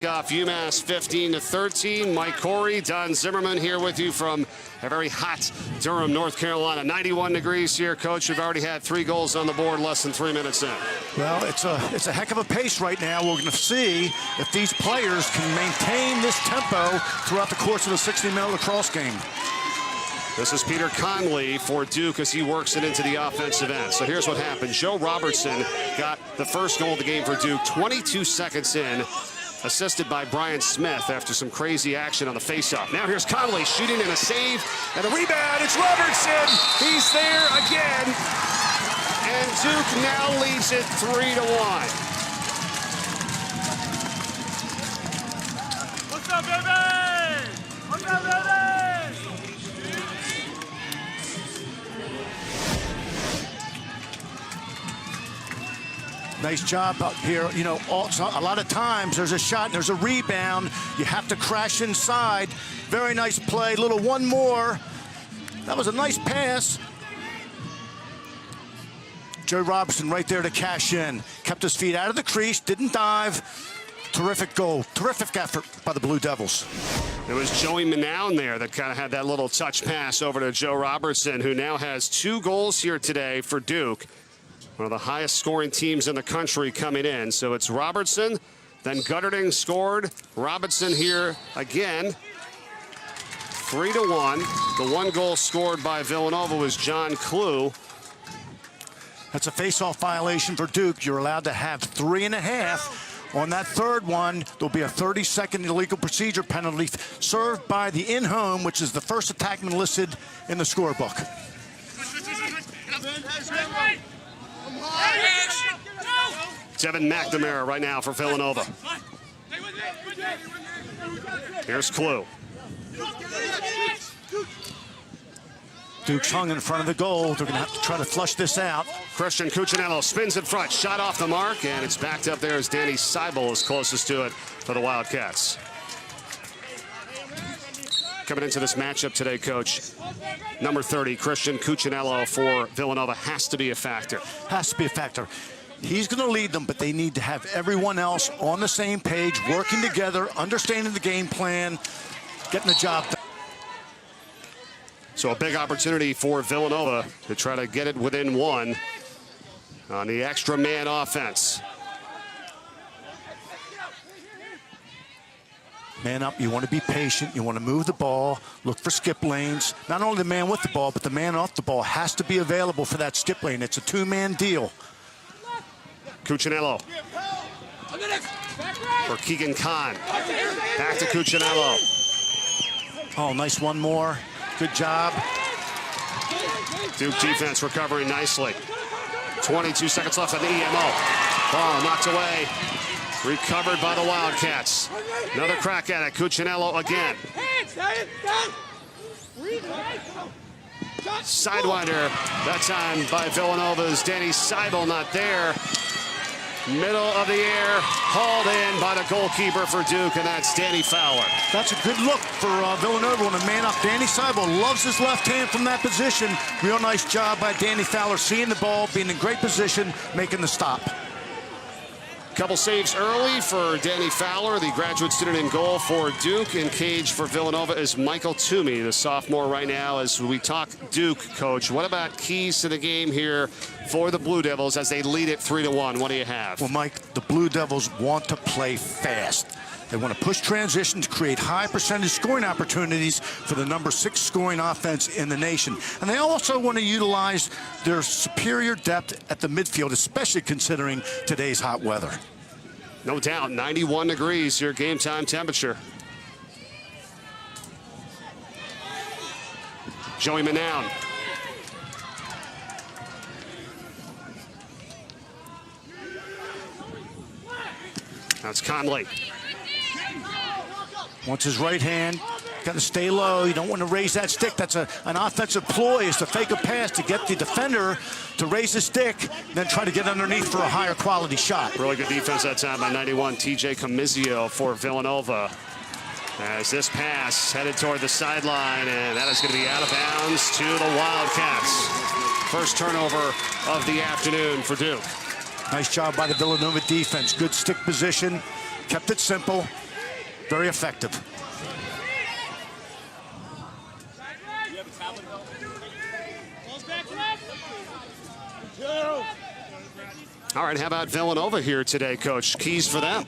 Off UMass 15-13. Mike Corey, Don Zimmerman here with you from a very hot Durham, North Carolina. 91 degrees here, Coach. We've already had 3 goals on the board less than 3 minutes in. Well, it's a heck of a pace right now. We're going to see if these players can maintain this tempo throughout the course of the 60-minute lacrosse game. This is Peter Conley for Duke as he works it into the offensive end. So here's what happened. Joe Robertson got the first goal of the game for Duke 22 seconds in, assisted by Brian Smith after some crazy action on the faceoff. Now here's Conley shooting and a save and a rebound. It's Robertson. He's there again. And Duke now leads it 3-1. What's up, baby? What's up, baby? Nice job out here. You know, a lot of times there's a shot and there's a rebound. You have to crash inside. Very nice play. Little one more. That was a nice pass. Joe Robertson right there to cash in. Kept his feet out of the crease, didn't dive. Terrific goal. Terrific effort by the Blue Devils. It was Joey Manown there that kind of had that little touch pass over to Joe Robertson, who now has 2 goals here today for Duke. One of the highest scoring teams in the country coming in. So it's Robertson, then Gutterding scored. Robinson here again. 3-1. The 1 goal scored by Villanova was John Clue. That's a face-off violation for Duke. You're allowed to have 3.5. On that third one, there'll be a 30-second illegal procedure penalty served by the in-home, which is the first attackman listed in the scorebook. Devin McNamara right now for Villanova. Here's Clue. Duke's hung in front of the goal. They're going to have to try to flush this out. Christian Cuccinello spins in front, shot off the mark, and it's backed up there as Danny Seibel is closest to it for the Wildcats. Coming into this matchup today, Coach, number 30, Christian Cuccinello for Villanova has to be a factor. Has to be a factor. He's going to lead them, but they need to have everyone else on the same page, working together, understanding the game plan, getting the job done. So a big opportunity for Villanova to try to get it within 1 on the extra man offense. Man up, you want to be patient, you want to move the ball, look for skip lanes. Not only the man with the ball, but the man off the ball has to be available for that skip lane. It's a 2-man deal. Cuccinello for Keegan Kahn. Back to Cuccinello. Oh, nice one more. Good job. Duke defense recovering nicely. 22 seconds left on the EMO. Ball knocked away. Recovered by the Wildcats. Another crack at it. Cuccinello again. Sidewinder. That time by Villanova's Danny Seibel, not there. Middle of the air, hauled in by the goalkeeper for Duke, and that's Danny Fowler. That's a good look for Villanova when a man up. Danny Seibel loves his left hand from that position. Real nice job by Danny Fowler, seeing the ball, being in great position, making the stop. Couple saves early for Danny Fowler, the graduate student in goal for Duke. In cage for Villanova is Michael Toomey, the sophomore right now. As we talk Duke, Coach, what about keys to the game here for the Blue Devils as they lead it 3-1? What do you have? Well, Mike, the Blue Devils want to play fast. They want to push transition to create high percentage scoring opportunities for the number 6 scoring offense in the nation. And they also want to utilize their superior depth at the midfield, especially considering today's hot weather. No doubt, 91 degrees here, game time temperature. Joey Manown. That's Conley. Wants his right hand. Got to stay low. You don't want to raise that stick. That's an offensive ploy, is to fake a pass to get the defender to raise his stick, then try to get underneath for a higher quality shot. Really good defense that time by 91 TJ Comizio for Villanova. As this pass headed toward the sideline, and that is going to be out of bounds to the Wildcats. First turnover of the afternoon for Duke. Nice job by the Villanova defense. Good stick position. Kept it simple. Very effective. All right, how about Villanova here today, Coach? Keys for them.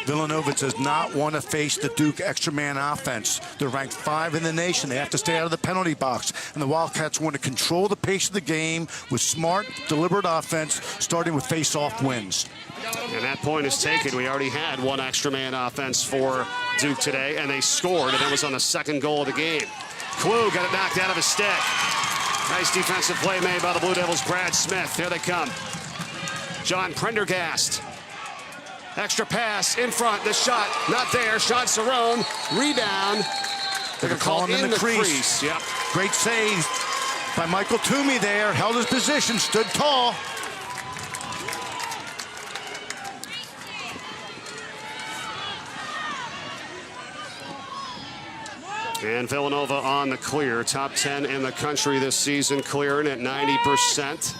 Villanova does not want to face the Duke extra man offense. They're ranked 5 in the nation. They have to stay out of the penalty box. And the Wildcats want to control the pace of the game with smart, deliberate offense, starting with face-off wins. And that point is taken. We already had one extra man offense for Duke today, and they scored, and that was on the second goal of the game. Klug got it knocked out of his stick. Nice defensive play made by the Blue Devils' Brad Smith. Here they come. John Prendergast. Extra pass in front. The shot not there. Sean Cerrone. Rebound. They're calling in the crease. Yep. Great save by Michael Toomey there. Held his position. Stood tall. And Villanova on the clear. Top 10 in the country this season, clearing at 90%.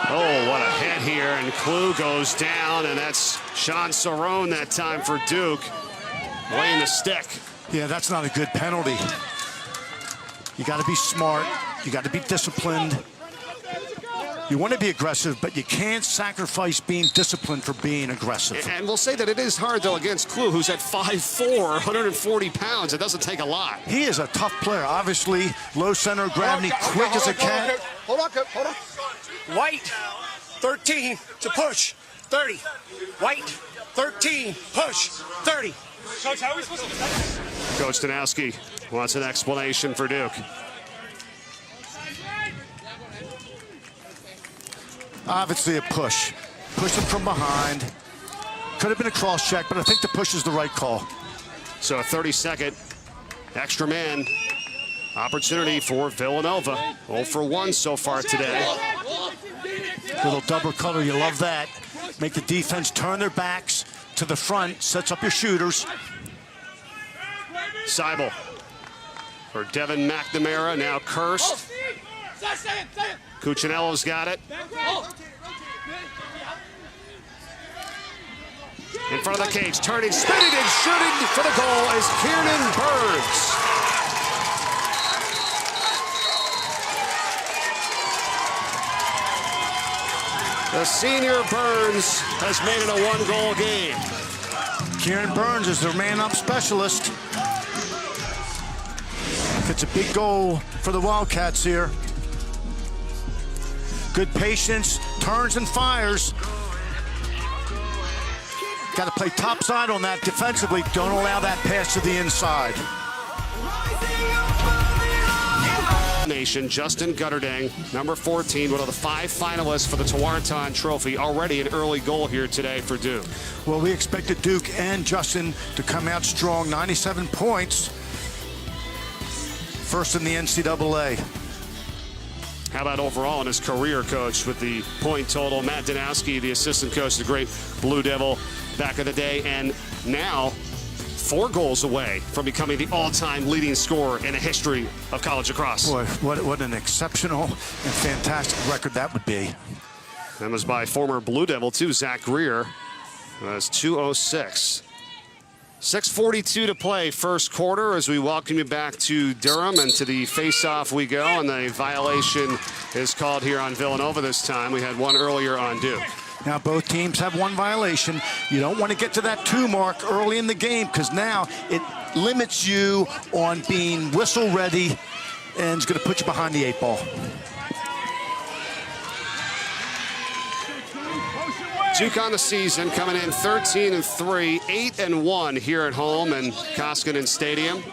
Oh, what a hit here, and Klug goes down, and that's Sean Cerrone that time for Duke, laying the stick. Yeah, that's not a good penalty. You got to be smart. You got to be disciplined. You want to be aggressive, but you can't sacrifice being disciplined for being aggressive. And we'll say that it is hard, though, against Klug, who's at 5'4", 140 pounds. It doesn't take a lot. He is a tough player. Obviously, low center of gravity, quick as a cat. Hold on. White, 13 to push, 30. White, 13, push, 30. Coach, how are we supposed to defend? Coach Danowski wants an explanation for Duke. Obviously a push. Push him from behind. Could have been a cross check, but I think the push is the right call. So a 30-second extra man opportunity for Villanova. 0 for 1 so far today. Little double color, you love that. Make the defense turn their backs to the front, sets up your shooters. Seibel for Devin McNamara, now cursed. Cuccinello's got it. In front of the cage, turning, spinning, and shooting for the goal is Kieran Burns. The senior Burns has made it a 1-goal game. Kieran Burns is their man-up specialist. It's a big goal for the Wildcats here. Good patience, turns and fires. Got to play topside on that defensively. Don't allow that pass to the inside. Nation, Justin Gutterdang, number 14, one of the 5 finalists for the Tewaaraton Trophy. Already an early goal here today for Duke. Well, we expected Duke and Justin to come out strong. 97 points. First in the NCAA. How about overall in his career, Coach, with the point total? Matt Danowski, the assistant coach, the great Blue Devil back in the day, and now 4 goals away from becoming the all-time leading scorer in the history of college lacrosse. Boy, what an exceptional and fantastic record that would be. That was by former Blue Devil, too, Zach Greer. That's 2:06. 6:42 to play, first quarter, as we welcome you back to Durham, and to the face-off we go, and the violation is called here on Villanova this time. We had one earlier on Duke. Now both teams have 1 violation. You don't want to get to that 2 mark early in the game, because now it limits you on being whistle ready, and it's going to put you behind the 8 ball. Duke on the season, coming in 13-3, 8-1 here at home in Koskinen Stadium.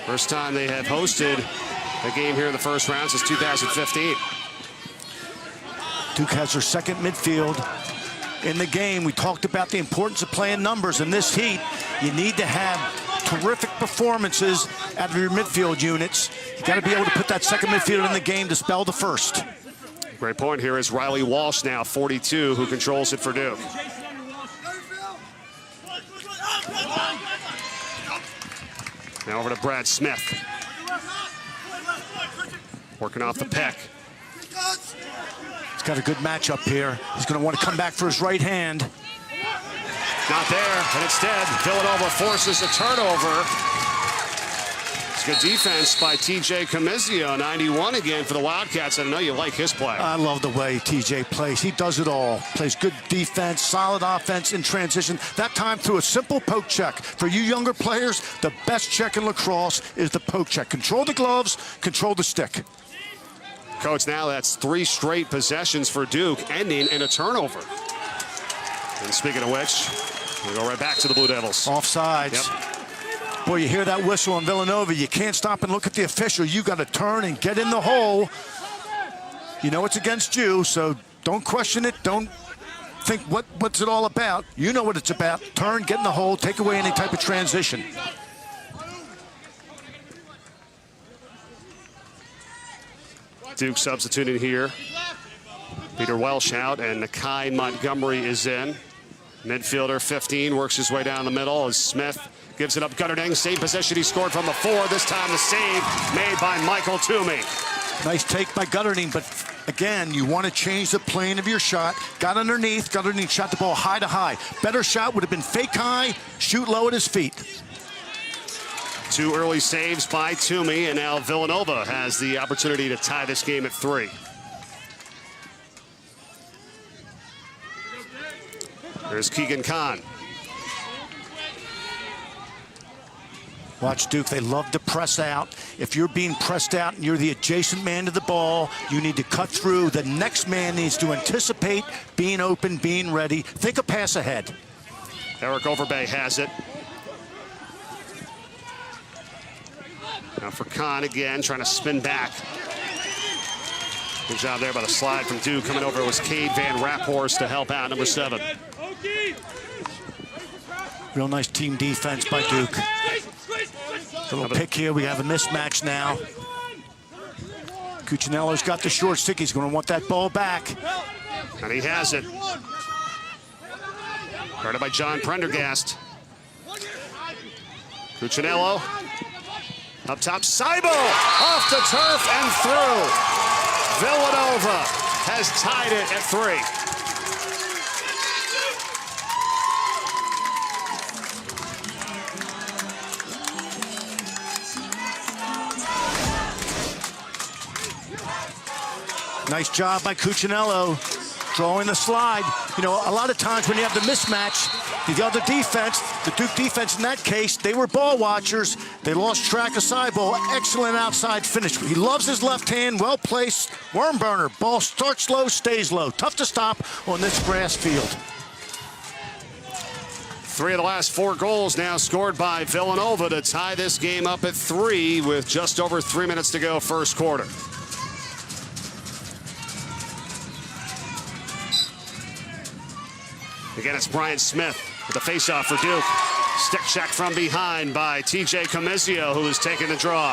First time they have hosted a game here in the first round since 2015. Duke has their second midfield in the game. We talked about the importance of playing numbers in this heat. You need to have terrific performances out of your midfield units. You got to be able to put that second midfield in the game to spell the first. Great point here is Riley Walsh, now 42, who controls it for Duke. Now over to Brad Smith. Working off the peck. He's got a good matchup here. He's going to want to come back for his right hand. Not there, and instead, Villanova forces a turnover. It's good defense by TJ Comizio, 91 again for the Wildcats. I know you like his play. I love the way TJ plays. He does it all. Plays good defense, solid offense in transition. That time through a simple poke check. For you younger players, the best check in lacrosse is the poke check. Control the gloves, control the stick. Coach, now that's 3 straight possessions for Duke, ending in a turnover. And speaking of which, we go right back to the Blue Devils. Offsides. Yep. Boy, you hear that whistle on Villanova. You can't stop and look at the official. You got to turn and get in the hole. You know it's against you, so don't question it. Don't think what's it all about. You know what it's about. Turn, get in the hole, take away any type of transition. Duke substituting here. Peter Welsh out, and Nakai Montgomery is in. Midfielder 15 works his way down the middle as Smith gives it up. Gutterding, same position he scored from before. This time the save made by Michael Toomey. Nice take by Gutterding, but again, you want to change the plane of your shot. Got underneath, Gutterding shot the ball high to high. Better shot would have been fake high, shoot low at his feet. 2 early saves by Toomey, and now Villanova has the opportunity to tie this game at 3. There's Keegan Khan. Watch Duke, they love to press out. If you're being pressed out and you're the adjacent man to the ball, you need to cut through. The next man needs to anticipate being open, being ready. Think a pass ahead. Eric Overbay has it. Now for Khan again, trying to spin back. Good job there by the slide from Duke. Coming over was Cade Van Raphorst to help out, number 7. Real nice team defense by Duke. Little pick here, we have a mismatch now. Cuccinello's got the short stick. He's going to want that ball back. And he has it. Guarded by John Prendergast. Cuccinello. Up top, Seibel off the turf and through. Villanova has tied it at 3. Nice job by Cuccinello, drawing the slide. You know, a lot of times when you have the mismatch, the other defense, the Duke defense in that case, they were ball watchers. They lost track of Seibel. Excellent outside finish. He loves his left hand, well placed. Worm burner. Ball starts low, stays low. Tough to stop on this grass field. 3 of the last 4 goals now scored by Villanova to tie this game up at 3 with just over 3 minutes to go first quarter. Again, it's Brian Smith with the faceoff for Duke. Stick check from behind by TJ Comizio, who is taking the draw.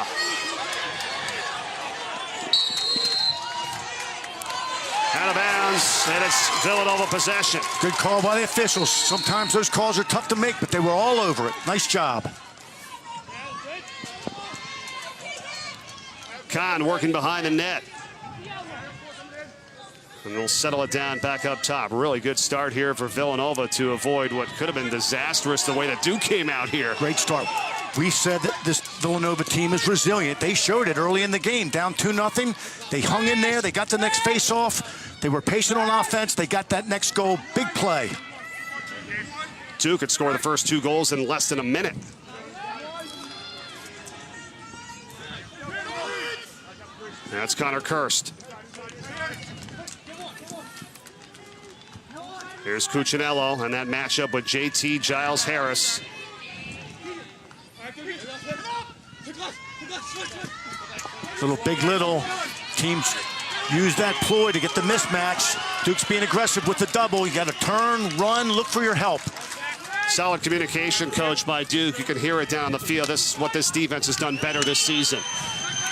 Out of bounds, and it's Villanova possession. Good call by the officials. Sometimes those calls are tough to make, but they were all over it. Nice job. Khan working behind the net. And they'll settle it down back up top. Really good start here for Villanova to avoid what could have been disastrous the way that Duke came out here. Great start. We said that this Villanova team is resilient. They showed it early in the game, down 2-0. They hung in there. They got the next face-off. They were patient on offense. They got that next goal. Big play. Duke could score the first 2 goals in less than a minute. That's Connor Kirst. Here's Cuccinello and that matchup with JT Giles Harris. Little big little. Teams use that ploy to get the mismatch. Duke's being aggressive with the double. You got to turn, run, look for your help. Solid communication, coach, by Duke. You can hear it down the field. This is what this defense has done better this season.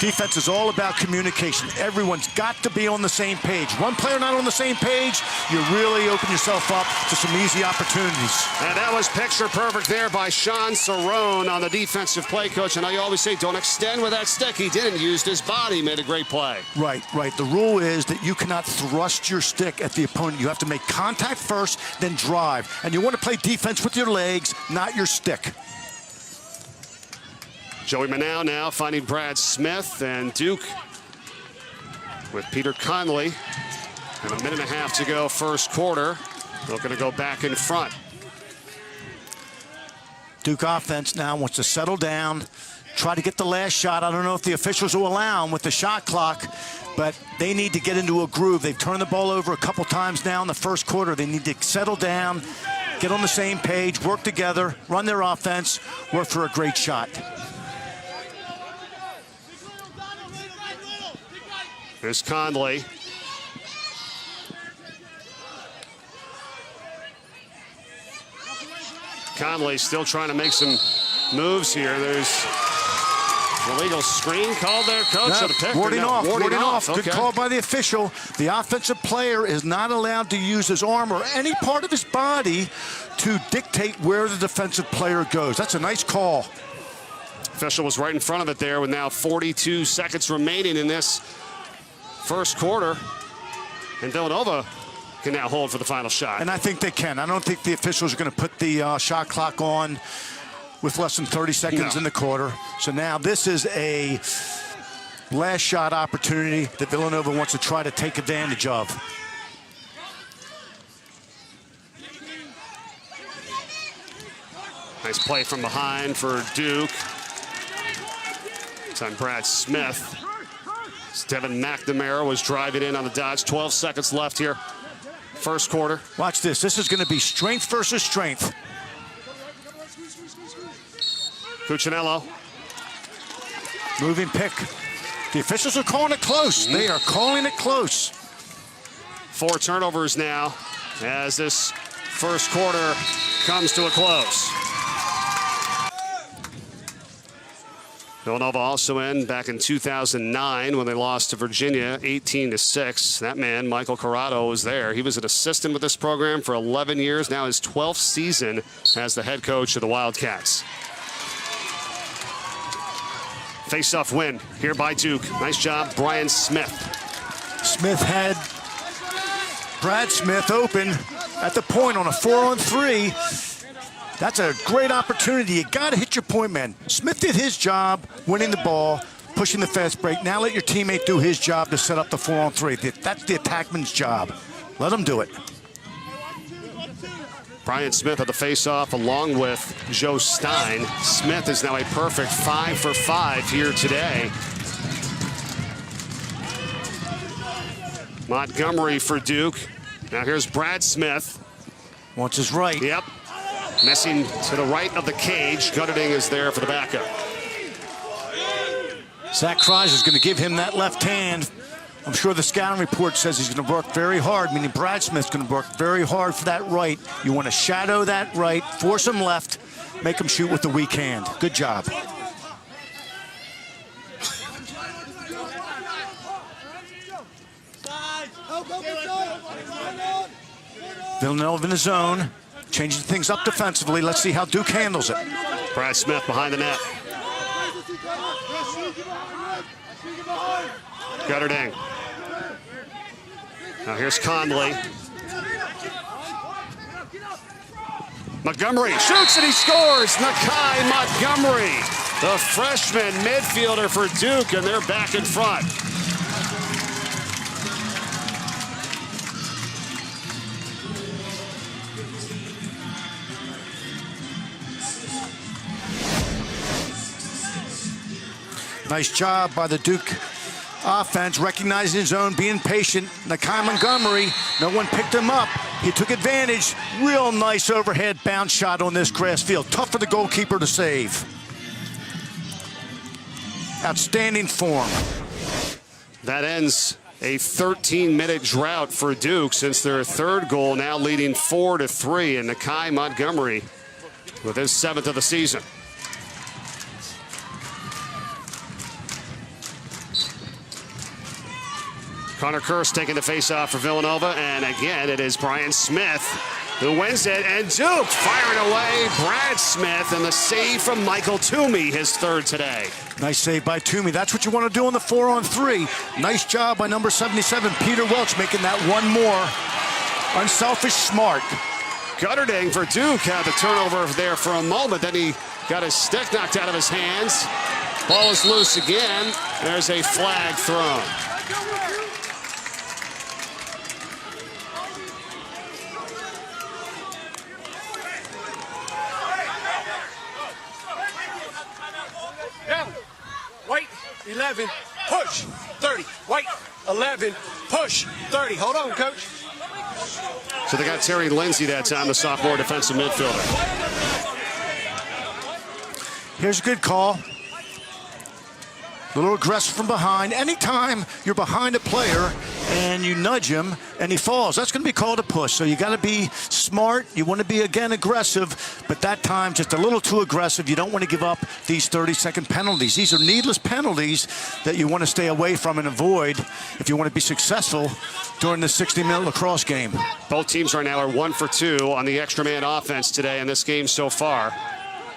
Defense is all about communication. Everyone's got to be on the same page. One player not on the same page, you really open yourself up to some easy opportunities. And that was picture perfect there by Sean Cerrone on the defensive play coach. And I always say, don't extend with that stick. He didn't use his body, made a great play. Right. The rule is that you cannot thrust your stick at the opponent. You have to make contact first, then drive. And you want to play defense with your legs, not your stick. Joey Manow now finding Brad Smith, and Duke with Peter Conley. And a minute and a half to go first quarter. They're going to go back in front. Duke offense now wants to settle down, try to get the last shot. I don't know if the officials will allow them with the shot clock, but they need to get into a groove. They've turned the ball over a couple times now in the first quarter. They need to settle down, get on the same page, work together, run their offense, work for a great shot. Here's Conley. Conley still trying to make some moves here. There's an illegal screen called there, coach. No, warding off. Okay. Good call by the official. The offensive player is not allowed to use his arm or any part of his body to dictate where the defensive player goes. That's a nice call. Official was right in front of it there with now 42 seconds remaining in this first quarter, and Villanova can now hold for the final shot. And I think they can. I don't think the officials are going to put the shot clock on with less than 30 seconds in the quarter. So now this is a last shot opportunity that Villanova wants to try to take advantage of. Nice play from behind for Duke. It's on Brad Smith. Devin McNamara was driving in on the dodge. 12 seconds left here. First quarter. Watch this. This is going to be strength versus strength. Cuccinello. Moving pick. The officials are calling it close. They are calling it close. 4 turnovers now as this first quarter comes to a close. Villanova also in back in 2009 when they lost to Virginia 18-6. That man, Michael Corrado, was there. He was an assistant with this program for 11 years, now his 12th season as the head coach of the Wildcats. Face-off win here by Duke. Nice job, Brian Smith. Smith had Brad Smith open at the point on a 4-on-3. That's a great opportunity. You got to hit your point man. Smith did his job, winning the ball, pushing the fast break. Now let your teammate do his job to set up the 4-on-3. That's the attackman's job. Let him do it. Brian Smith at the face-off along with Joe Stein. Smith is now a perfect 5 for 5 here today. Montgomery for Duke. Now here's Brad Smith. Wants his right. Yep. Messing to the right of the cage. Gutterding is there for the backup. Zach Kreis is going to give him that left hand. I'm sure the scouting report says he's going to work very hard, meaning Brad Smith's going to work very hard for that right. You want to shadow that right, force him left, make him shoot with the weak hand. Good job. Villanova in the zone. Changing things up defensively. Let's see how Duke handles it. Brad Smith behind the net. Gutterding. Now here's Conley. Montgomery shoots and he scores. Nakai Montgomery, the freshman midfielder for Duke, and they're back in front. Nice job by the Duke offense, recognizing his own, being patient. Nakai Montgomery, no one picked him up. He took advantage. Real nice overhead bounce shot on this grass field. Tough for the goalkeeper to save. Outstanding form. That ends a 13-minute drought for Duke since their third goal, now leading 4-3, and Nakai Montgomery with his 7th of the season. Connor Kirst taking the face-off for Villanova, and again, it is Brian Smith who wins it, and Duke firing away. Brad Smith, and the save from Michael Toomey, his third today. Nice save by Toomey. That's what you want to do on the 4-on-3. Nice job by number 77, Peter Welch, making that one more. Unselfish, smart. Gutterding for Duke had the turnover there for a moment. Then he got his stick knocked out of his hands. Ball is loose again. There's a flag thrown. White, 11, push, 30. White, 11, push, 30. Hold on, coach. So they got Terry Lindsay that time, the sophomore defensive midfielder. Here's a good call. A little aggressive from behind. Anytime you're behind a player and you nudge him and he falls, that's going to be called a push. So you got to be smart. You want to be, again, aggressive, but that time just a little too aggressive. You don't want to give up these 30-second penalties. These are needless penalties that you want to stay away from and avoid if you want to be successful during the 60-minute lacrosse game. Both teams right now are 1 for 2 on the extra man offense today in this game so far.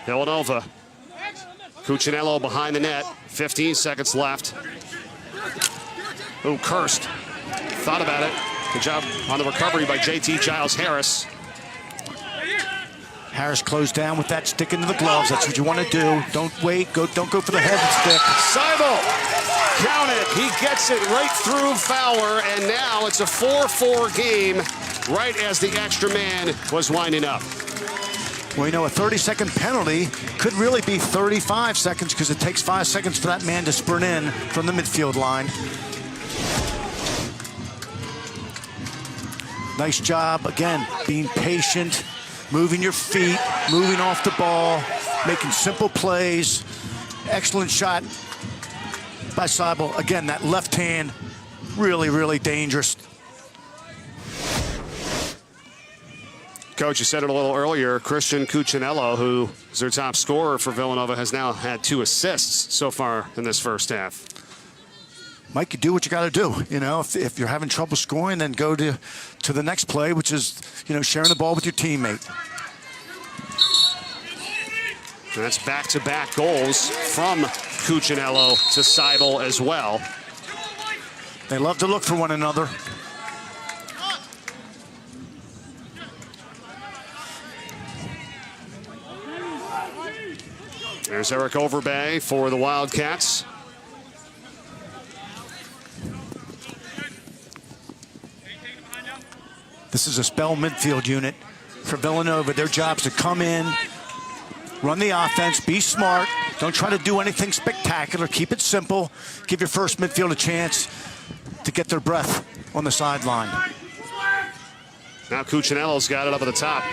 Villanova. Cuccinello behind the net. 15 seconds left. Ooh, Kirst. Thought about it. Good job on the recovery by JT Giles Harris. Harris closed down with that stick into the gloves. That's what you want to do. Don't wait. Don't go for the head stick. Seibel. Count it. He gets it right through Fowler, and now it's a 4-4 game right as the extra man was winding up. Well, you know, a 30-second penalty could really be 35 seconds because it takes 5 seconds for that man to sprint in from the midfield line. Nice job, again, being patient, moving your feet, moving off the ball, making simple plays. Excellent shot by Seibel. Again, that left hand, really, really dangerous. Coach, you said it a little earlier, Christian Cuccinello, who is their top scorer for Villanova, has now had 2 assists so far in this first half. Mike, you do what you got to do. You know, if you're having trouble scoring, then go to the next play, which is, you know, sharing the ball with your teammate. And that's back-to-back goals from Cuccinello to Seibel as well. They love to look for one another. There's Eric Overbay for the Wildcats. This is a spell midfield unit for Villanova. Their job is to come in, run the offense, be smart. Don't try to do anything spectacular. Keep it simple. Give your first midfield a chance to get their breath on the sideline. Now Cuccinello's got it up at the top.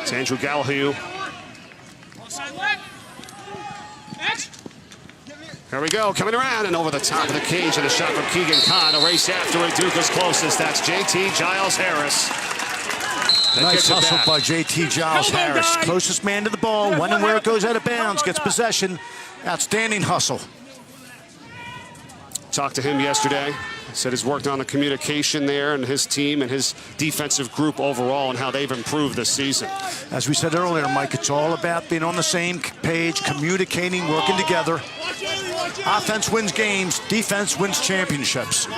It's Andrew Gallahue. Here we go, coming around and over the top of the cage, and a shot from Keegan Kahn. A race after it, Duke is closest. That's JT Giles Harris. Nice hustle by JT Giles Harris. Closest man to the ball, when and where it goes out of bounds, gets possession. Outstanding hustle. Talked to him yesterday. Said he's worked on the communication there and his team and his defensive group overall and how they've improved this season. As we said earlier, Mike, it's all about being on the same page, communicating, working together. Offense wins games, defense wins championships.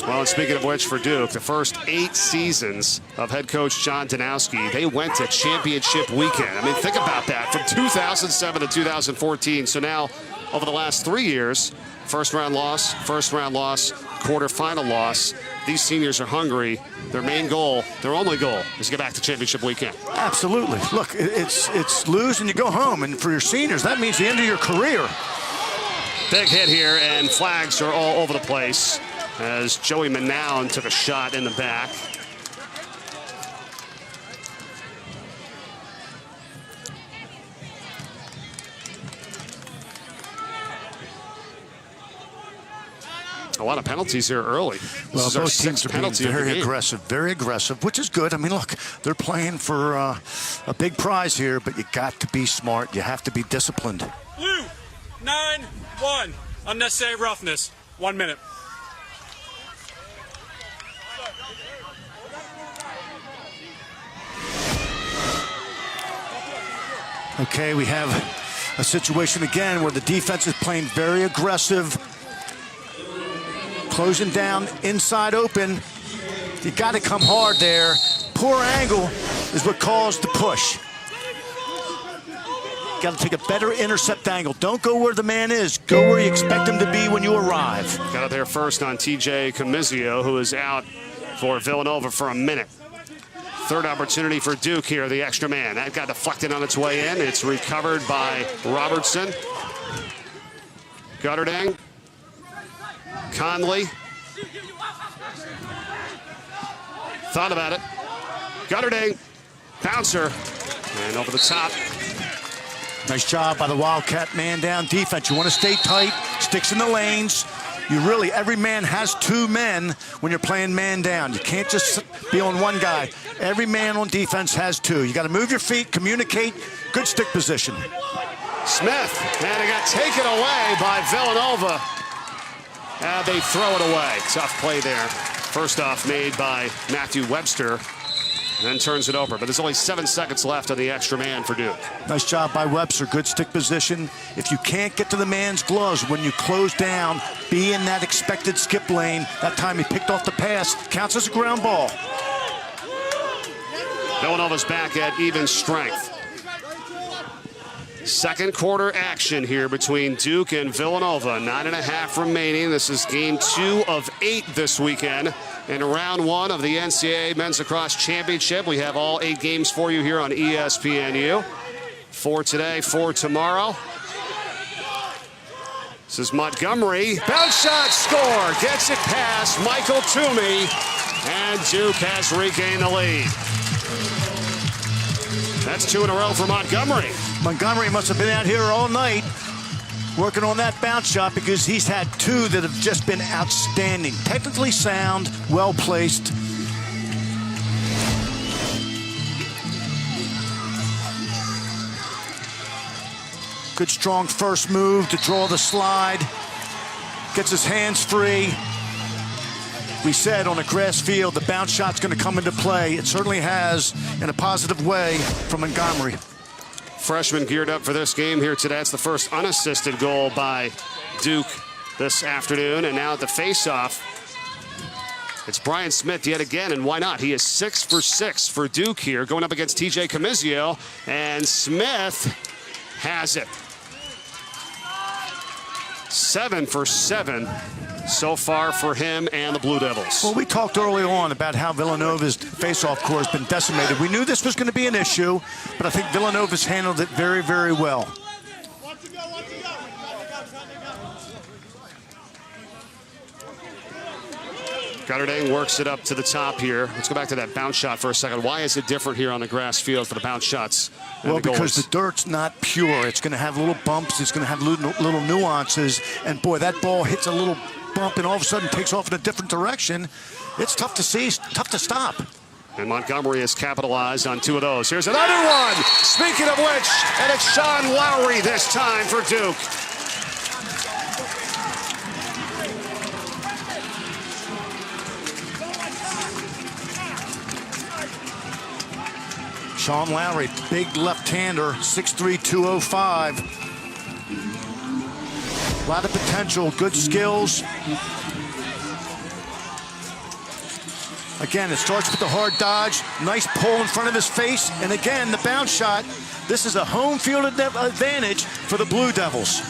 Well, and speaking of which, for Duke, the first 8 seasons of head coach John Danowski, they went to championship weekend. I mean, think about that, from 2007 to 2014. So now, over the last 3 years, first-round loss, quarterfinal loss. These seniors are hungry. Their main goal, their only goal, is to get back to championship weekend. Absolutely. Look, it's lose and you go home. And for your seniors, that means the end of your career. Big hit here, and flags are all over the place as Joey Manown took a shot in the back. A lot of penalties here early. Well, This is our both teams sixth are being penalty of the very game. very aggressive, which is good. I mean, look, they're playing for a big prize here, but you got to be smart. You have to be disciplined. Blue, 9-1. Unnecessary roughness. 1 minute. Okay, we have a situation again where the defense is playing very aggressive, closing down inside open. You got to come hard there. Poor angle is what caused the push. Got to take a better intercept angle. Don't go where the man is. Go where you expect him to be when you arrive. Got it there first on TJ Comizio, who is out for Villanova for a minute. Third opportunity for Duke here, the extra man. That got deflected on its way in. It's recovered by Robertson. Gutterdang. Conley. Thought about it. Gutterdang. Bouncer. And over the top. Nice job by the Wildcat man-down defense. You want to stay tight, sticks in the lanes. You really, every man has two men when you're playing man-down. You can't just be on one guy. Every man on defense has two. You got to move your feet, communicate, good stick position. Smith, and it got taken away by Villanova. They throw it away. Tough play there. First off, made by Matthew Webster. Then turns it over, but there's only 7 seconds left on the extra man for Duke. Nice job by Webster, good stick position. If you can't get to the man's gloves when you close down, be in that expected skip lane. That time he picked off the pass, counts as a ground ball. Villanova's back at even strength. Second quarter action here between Duke and Villanova. 9.5 remaining. This is game 2 of 8 this weekend. In round 1 of the NCAA Men's Lacrosse Championship. We have all 8 games for you here on ESPNU. 4 today, 4 tomorrow. This is Montgomery. Bounce shot, score. Gets it past Michael Toomey. And Duke has regained the lead. That's 2 in a row for Montgomery. Montgomery must have been out here all night working on that bounce shot because he's had 2 that have just been outstanding. Technically sound, well placed. Good strong first move to draw the slide. Gets his hands free. We said on a grass field the bounce shot's going to come into play. It certainly has in a positive way from Montgomery. Freshman geared up for this game here today. It's the first unassisted goal by Duke this afternoon. And now at the faceoff, it's Brian Smith yet again, and why not? He is 6 for 6 for Duke here, going up against TJ Comizio, and Smith has it. 7 for 7 so far for him and the Blue Devils. Well, we talked early on about how Villanova's face-off core has been decimated. We knew this was going to be an issue, but I think Villanova's handled it very, very well. Gutterdang works it up to the top here. Let's go back to that bounce shot for a second. Why is it different here on the grass field for the bounce shots? Well, because the dirt's not pure. It's going to have little bumps. It's going to have little nuances. And, boy, that ball hits a little bump and all of a sudden takes off in a different direction. It's tough to see. It's tough to stop. And Montgomery has capitalized on 2 of those. Here's another one. Speaking of which, and it's Sean Lowry this time for Duke. Sean Lowry, big left-hander, 6'3", 205. A lot of potential, good skills. Again, it starts with the hard dodge, nice pull in front of his face, and again, the bounce shot. This is a home field advantage for the Blue Devils.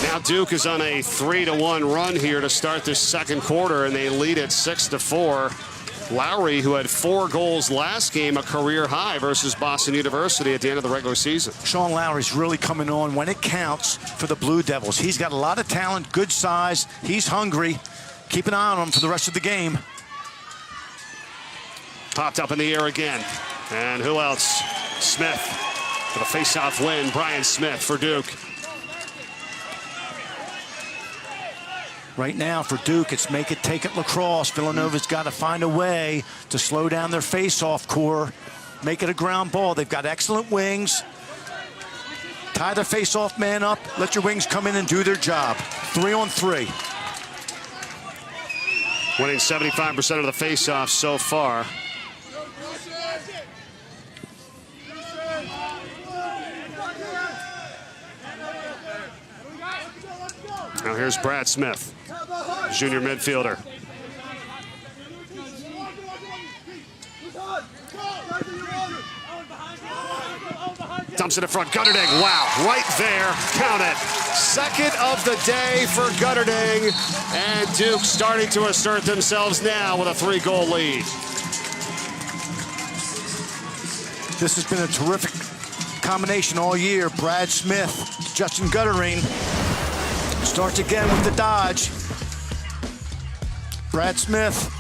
Now Duke is on a 3-1 run here to start this second quarter, and they lead at 6-4. Lowry, who had 4 goals last game, a career high versus Boston University at the end of the regular season. Sean Lowry's really coming on when it counts for the Blue Devils. He's got a lot of talent, good size. He's hungry. Keep an eye on him for the rest of the game. Popped up in the air again. And who else? Smith for the face-off win. Brian Smith for Duke. Right now for Duke, it's make it, take it Lacrosse. Villanova's got to find a way to slow down their face-off core, make it a ground ball. They've got excellent wings. Tie the face-off man up, let your wings come in and do their job. 3-on-3. Winning 75% of the face-offs so far. Now here's Brad Smith, junior midfielder. Dumps it in front, Gutterding, wow, right there, count it. Second of the day for Gutterding, and Duke starting to assert themselves now with a 3-goal lead. This has been a terrific combination all year. Brad Smith, Justin Gutterding. Starts again with the dodge. Brad Smith.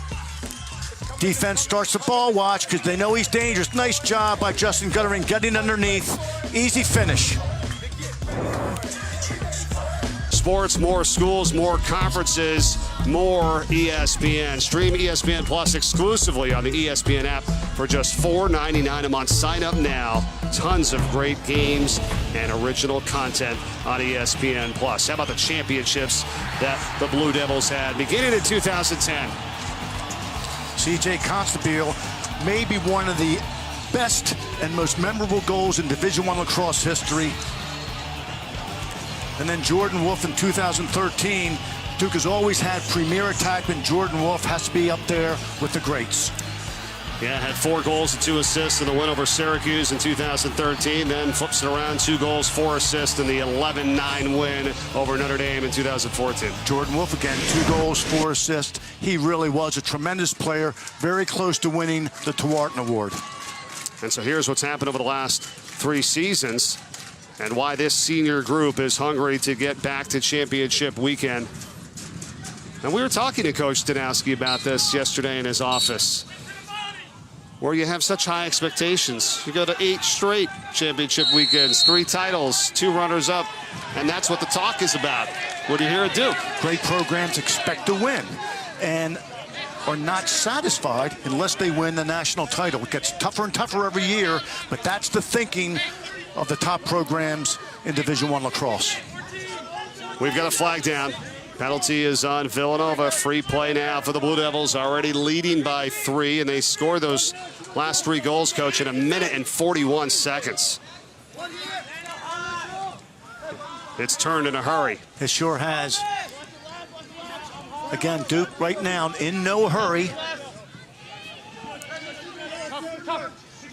Defense starts the ball watch because they know he's dangerous. Nice job by Justin Gutterding getting underneath. Easy finish. Sports, more schools, more conferences, more ESPN. Stream ESPN Plus exclusively on the ESPN app for just $4.99 a month. Sign up now. Tons of great games and original content on ESPN Plus. How about the championships that the Blue Devils had beginning in 2010? C.J. Constantine, maybe one of the best and most memorable goals in Division I lacrosse history. And then Jordan Wolf in 2013. Duke has always had premier attackman. Jordan Wolf has to be up there with the greats. Yeah, had 4 goals and 2 assists in the win over Syracuse in 2013. Then flips it around, 2 goals, 4 assists in the 11-9 win over Notre Dame in 2014. Jordan Wolf again, 2 goals, 4 assists. He really was a tremendous player, very close to winning the Tewaarton Award. And so here's what's happened over the last 3 seasons and why this senior group is hungry to get back to championship weekend. And we were talking to Coach Danowski about this yesterday in his office, where you have such high expectations. You go to 8 straight championship weekends, 3 titles, 2 runners-up, and that's what the talk is about. What do you hear at Duke? Great programs expect to win and are not satisfied unless they win the national title. It gets tougher and tougher every year, but that's the thinking of the top programs in Division I lacrosse. We've got a flag down. Penalty is on Villanova. Free play now for the Blue Devils, already leading by 3, and they scored those last 3 goals, Coach, in 1 minute and 41 seconds. It's turned in a hurry. It sure has. Again, Duke right now in no hurry.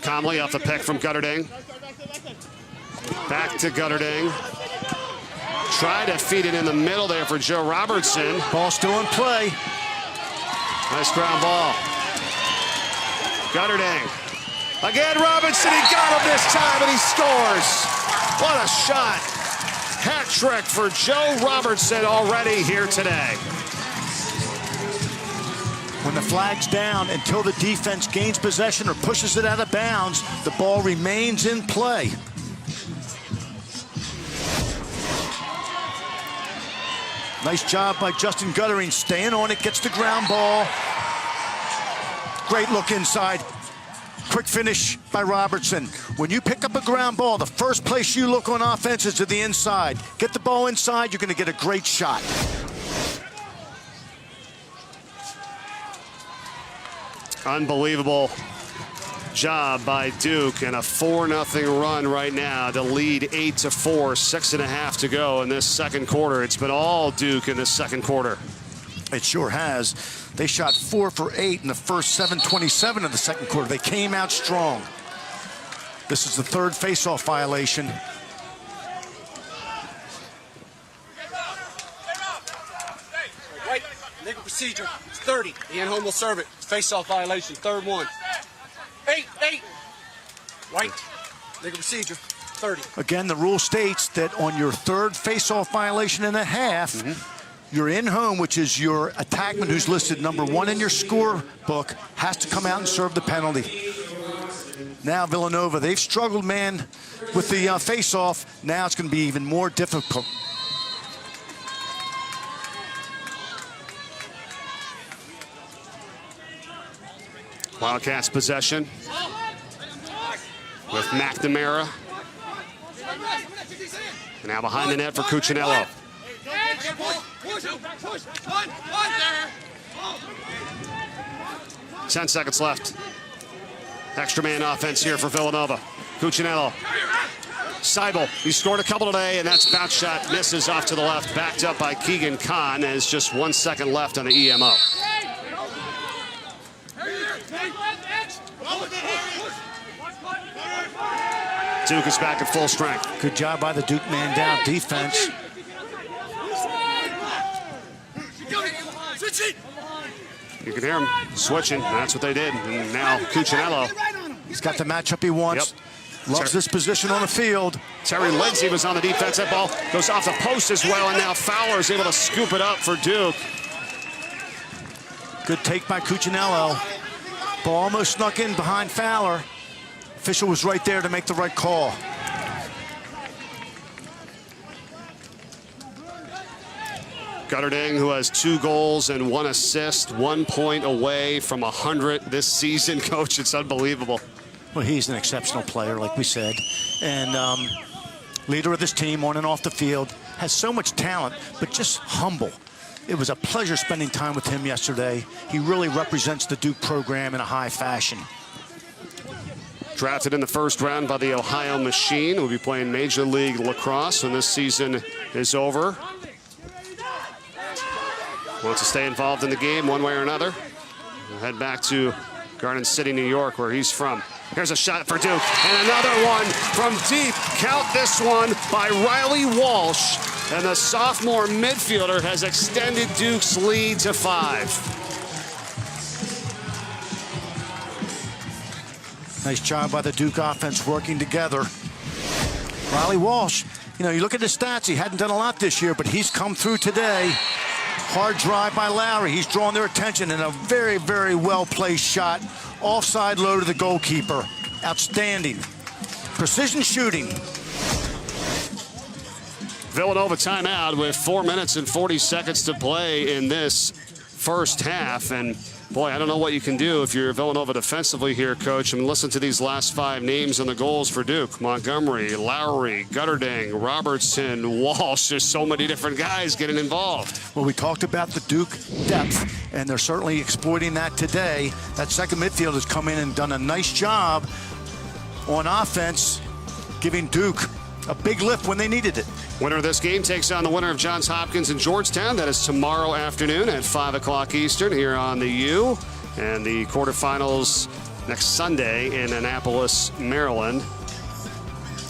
Comley off the pick from Gutterding. Back to Gutterding. Try to feed it in the middle there for Joe Robertson. Ball still in play. Nice ground ball. Gutterding. Again, Robinson, he got him this time, and he scores. What a shot. Hat trick for Joe Robertson already here today. When the flag's down, until the defense gains possession or pushes it out of bounds, the ball remains in play. Nice job by Justin Gutterding, staying on it, gets the ground ball. Great look inside. Quick finish by Robertson. When you pick up a ground ball, the first place you look on offense is to the inside. Get the ball inside, you're going to get a great shot. Unbelievable job by Duke, and a 4-0 run right now to lead 8-4, 6.5 to go in this second quarter. It's been all Duke in this second quarter. It sure has. They shot 4 for 8 in the first 7:27 of the second quarter. They came out strong. This is the 3rd faceoff violation. Right, legal procedure. It's 30. The in-home will serve it. Face-off violation. 3rd one. 8. White. Legal procedure. 30. Again, the rule states that on your 3rd face-off violation and a half, your in-home, which is your attackman who's listed number 1 in your scorebook, has to come out and serve the penalty. Now Villanova, they've struggled, man, with the face-off. Now it's going to be even more difficult. Wildcats possession with McNamara. And now behind the net for Cuccinello. 10 seconds left. Extra man offense here for Villanova. Cuccinello. Seibel, he scored a couple today, and that's bounce shot misses off to the left, backed up by Keegan Kahn. There's just 1 second left on the EMO. Duke is back at full strength. Good job by the Duke man down defense. You can hear him switching, and that's what they did. And now Cuccinello. He's got the matchup he wants. Yep. Loves this position on the field. Terry Lindsay was on the defense. That ball goes off the post as well, and now Fowler is able to scoop it up for Duke. Good take by Cuccinello. Ball almost snuck in behind Fowler. Official was right there to make the right call. Gutterding, who has 2 goals and 1 assist, 1 point away from 100 this season. Coach, it's unbelievable. Well, he's an exceptional player, like we said, and leader of this team on and off the field. Has so much talent, but just humble. It was a pleasure spending time with him yesterday. He really represents the Duke program in a high fashion. Drafted in the first round by the Ohio Machine. Will be playing Major League Lacrosse when this season is over. Wants to stay involved in the game one way or another. We'll head back to Garden City, New York, where he's from. Here's a shot for Duke, and another one from deep. Count this one by Riley Walsh, and the sophomore midfielder has extended Duke's lead to 5. Nice job by the Duke offense working together. Riley Walsh, you know, you look at his stats, he hadn't done a lot this year, but he's come through today. Hard drive by Lowry. He's drawn their attention in a very, very well-placed shot. Offside low to the goalkeeper. Outstanding. Precision shooting. Villanova timeout with 4 minutes and 40 seconds to play in this first half. And boy, I don't know what you can do if you're Villanova defensively here, Coach. I mean, listen to these last 5 names on the goals for Duke. Montgomery, Lowry, Gutterding, Robertson, Walsh. There's so many different guys getting involved. Well, we talked about the Duke depth, and they're certainly exploiting that today. That second midfield has come in and done a nice job on offense, giving Duke a big lift when they needed it. Winner of this game takes on the winner of Johns Hopkins and Georgetown. That is tomorrow afternoon at 5 o'clock Eastern here on the U. And the quarterfinals next Sunday in Annapolis, Maryland.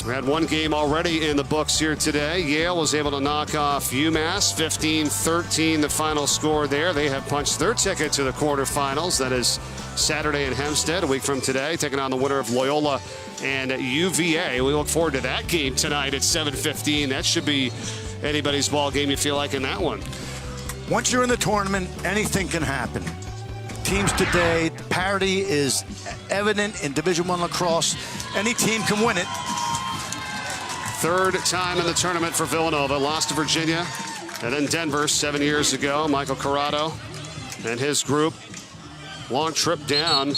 We had 1 game already in the books here today. Yale was able to knock off UMass, 15-13 the final score there. They have punched their ticket to the quarterfinals. That is Saturday in Hempstead, a week from today, taking on the winner of Loyola and UVA. We look forward to that game tonight at 7:15. That should be anybody's ball game, you feel like, in that one. Once you're in the tournament, anything can happen. Teams today, parity is evident in Division I lacrosse. Any team can win it. 3rd time in the tournament for Villanova. Lost to Virginia and then Denver 7 years ago. Michael Corrado and his group. Long trip down,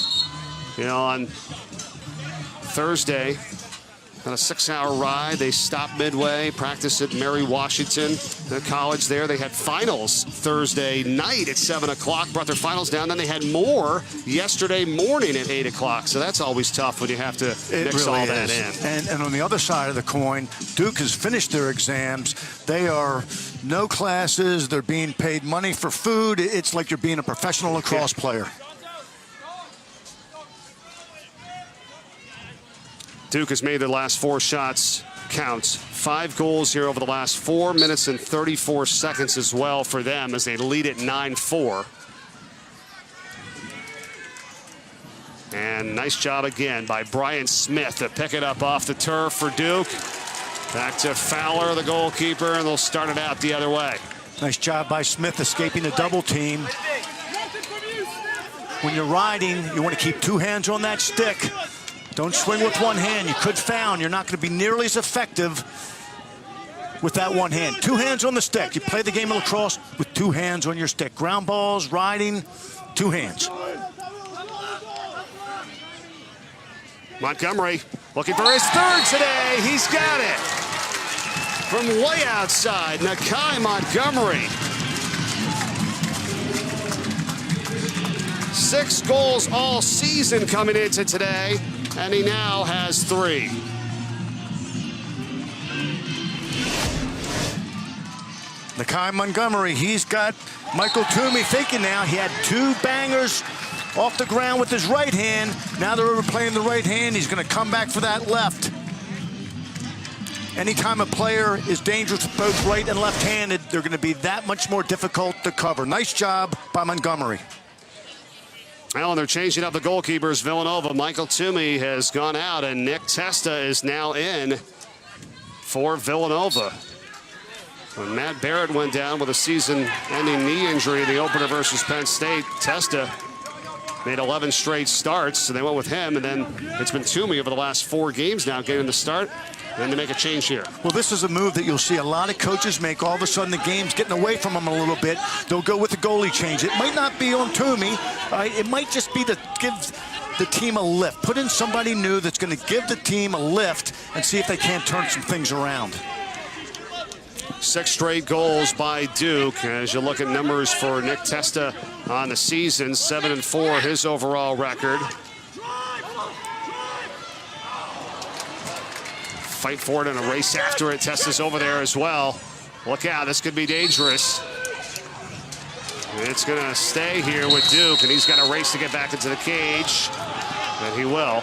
you know, on Thursday on a 6-hour ride. They stopped midway, practiced at Mary Washington, the college there. They had finals Thursday night at 7 o'clock, brought their finals down. Then they had more yesterday morning at 8 o'clock. So that's always tough when you have to mix all that in. And on the other side of the coin, Duke has finished their exams. They are no classes. They're being paid money for food. It's like you're being a professional lacrosse player. Duke has made their last 4 shots count. 5 goals here over the last 4 minutes and 34 seconds as well for them as they lead at 9-4. And nice job again by Brian Smith to pick it up off the turf for Duke. Back to Fowler, the goalkeeper, and they'll start it out the other way. Nice job by Smith escaping the double team. When you're riding, you want to keep 2 hands on that stick. Don't swing with 1 hand. You could foul. You're not going to be nearly as effective with that 1 hand. 2 hands on the stick. You play the game of lacrosse with 2 hands on your stick. Ground balls, riding, 2 hands. Montgomery looking for his third today. He's got it. From way outside, Nakai Montgomery. 6 goals all season coming into today, and he now has 3. Nakai Montgomery, he's got Michael Toomey thinking now. He had 2 bangers off the ground with his right hand. Now they're overplaying the right hand. He's going to come back for that left. Anytime a player is dangerous with both right and left-handed, they're going to be that much more difficult to cover. Nice job by Montgomery. Well, and they're changing up the goalkeepers. Villanova, Michael Toomey has gone out, and Nick Testa is now in for Villanova. When Matt Barrett went down with a season-ending knee injury in the opener versus Penn State, Testa made 11 straight starts, so they went with him, and then it's been Toomey over the last 4 games now getting the start, and they make a change here. Well, this is a move that you'll see a lot of coaches make. All of a sudden, the game's getting away from them a little bit. They'll go with the goalie change. It might not be on Toomey. It might just be to give the team a lift. Put in somebody new that's going to give the team a lift and see if they can't turn some things around. 6 straight goals by Duke. As you look at numbers for Nick Testa on the season, 7-4 his overall record. Fight for it and a race after it. Testa's over there as well. Look out, this could be dangerous. It's going to stay here with Duke, and he's got a race to get back into the cage, and he will.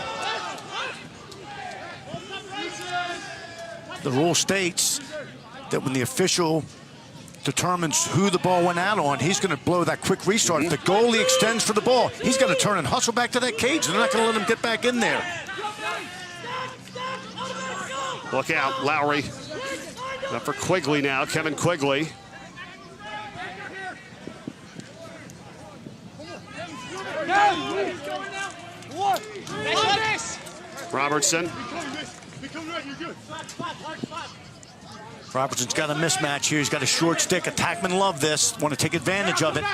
The rule states that when the official determines who the ball went out on, he's going to blow that quick restart. If the goalie extends for the ball, he's going to turn and hustle back to that cage. They're not going to let him get back in there. Look out, Lowry. Up for Quigley now, Kevin Quigley. Robertson. Robertson's got a mismatch here. He's got a short stick. Attackmen love this. Want to take advantage of it.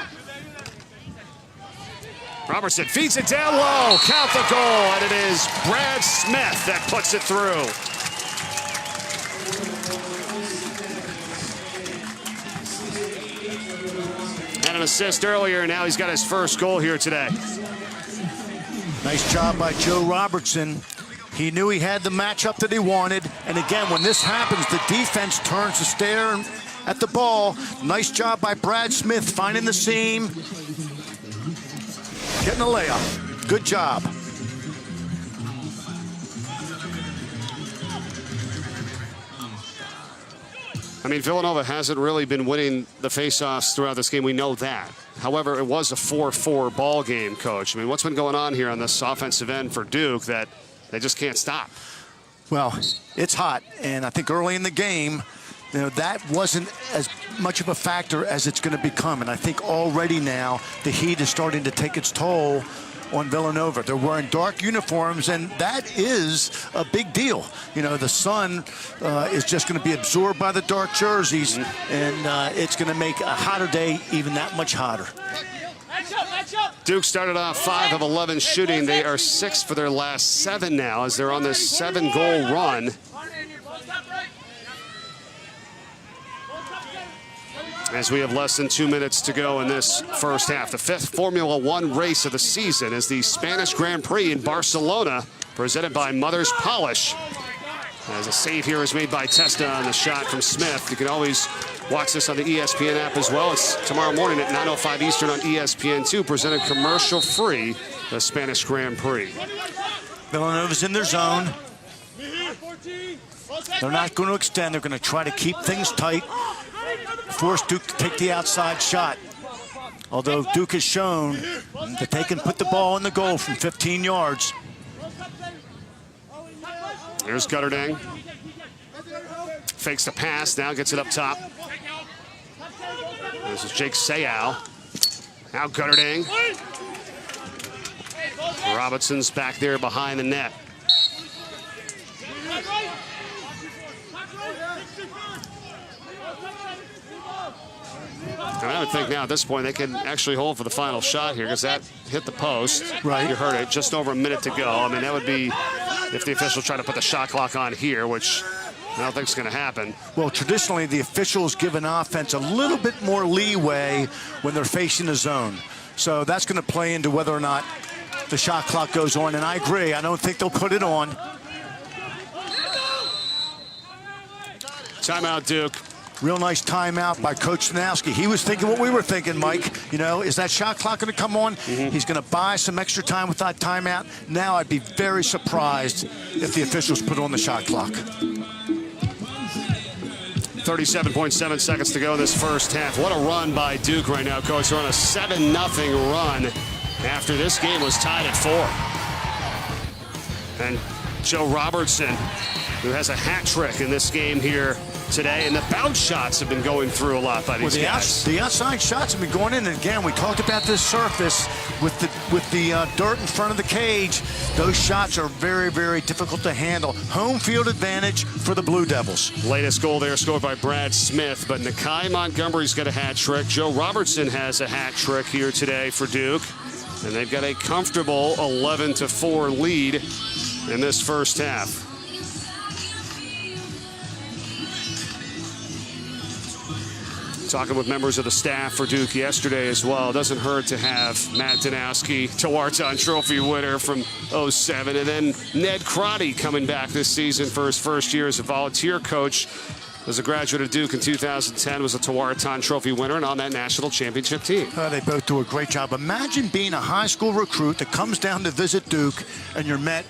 Robertson feeds it down low. Count the goal, and it is Brad Smith that puts it through. And an assist earlier. Now he's got his first goal here today. Nice job by Joe Robertson. He knew he had the matchup that he wanted. And again, when this happens, the defense turns to stare at the ball. Nice job by Brad Smith finding the seam. Getting a layup. Good job. I mean, Villanova hasn't really been winning the faceoffs throughout this game. We know that. However, it was a 4-4 ball game, Coach. I mean, what's been going on here on this offensive end for Duke that they just can't stop? Well, it's hot, and I think early in the game, that wasn't as much of a factor as it's going to become. And I think already now the heat is starting to take its toll on Villanova. They're wearing dark uniforms, and that is a big deal. You know, the sun is just going to be absorbed by the dark jerseys, and it's going to make a hotter day even that much hotter. Duke started off 5 of 11 shooting. They are 6 for their last 7 now as they're on this 7-goal run. As we have less than 2 minutes to go in this first half. The 5th Formula One race of the season is the Spanish Grand Prix in Barcelona, presented by Mother's Polish. As a save here is made by Testa on the shot from Smith. You can always watch this on the ESPN app as well. It's tomorrow morning at 9:05 Eastern on ESPN2, presented commercial-free, the Spanish Grand Prix. Villanova's in their zone. They're not going to extend. They're going to try to keep things tight, force Duke to take the outside shot. Although Duke has shown that they can put the ball in the goal from 15 yards. Here's Gutterdang. Fakes the pass, now gets it up top. This is Jake Sayal. Now Gutterdang. Robinson's back there behind the net. And I would think now at this point they can actually hold for the final shot here because that hit the post. Right. You heard it, just over a minute to go. I mean, that would be if the officials try to put the shot clock on here, which I don't think is going to happen. Well, traditionally, the officials give an offense a little bit more leeway when they're facing a zone. So that's going to play into whether or not the shot clock goes on. And I agree, I don't think they'll put it on. Timeout, Duke. Real nice timeout by Coach Stanowski. He was thinking what we were thinking, Mike. You know, is that shot clock going to come on? He's going to buy some extra time with that timeout. Now I'd be very surprised if the officials put on the shot clock. 37.7 seconds to go in this first half. What a run by Duke right now, Coach. They're on a 7-0 run after this game was tied at 4. And Joe Robertson, who has a hat trick in this game here today, and the bounce shots have been going through a lot by these guys. The outside shots have been going in, and again, we talked about this surface with the dirt in front of the cage. Those shots are very, very difficult to handle. Home field advantage for the Blue Devils. Latest goal there scored by Brad Smith, but Nakai Montgomery's got a hat trick. Joe Robertson has a hat trick here today for Duke, and they've got a comfortable 11-4 lead in this first half. Talking with members of the staff for Duke yesterday as well. It doesn't hurt to have Matt Danowski, Tewaaraton Trophy winner from 07, and then Ned Crotty coming back this season for his first year as a volunteer coach. As a graduate of Duke in 2010, was a Tewaaraton Trophy winner and on that national championship team. They both do a great job. Imagine being a high school recruit that comes down to visit Duke, and you're met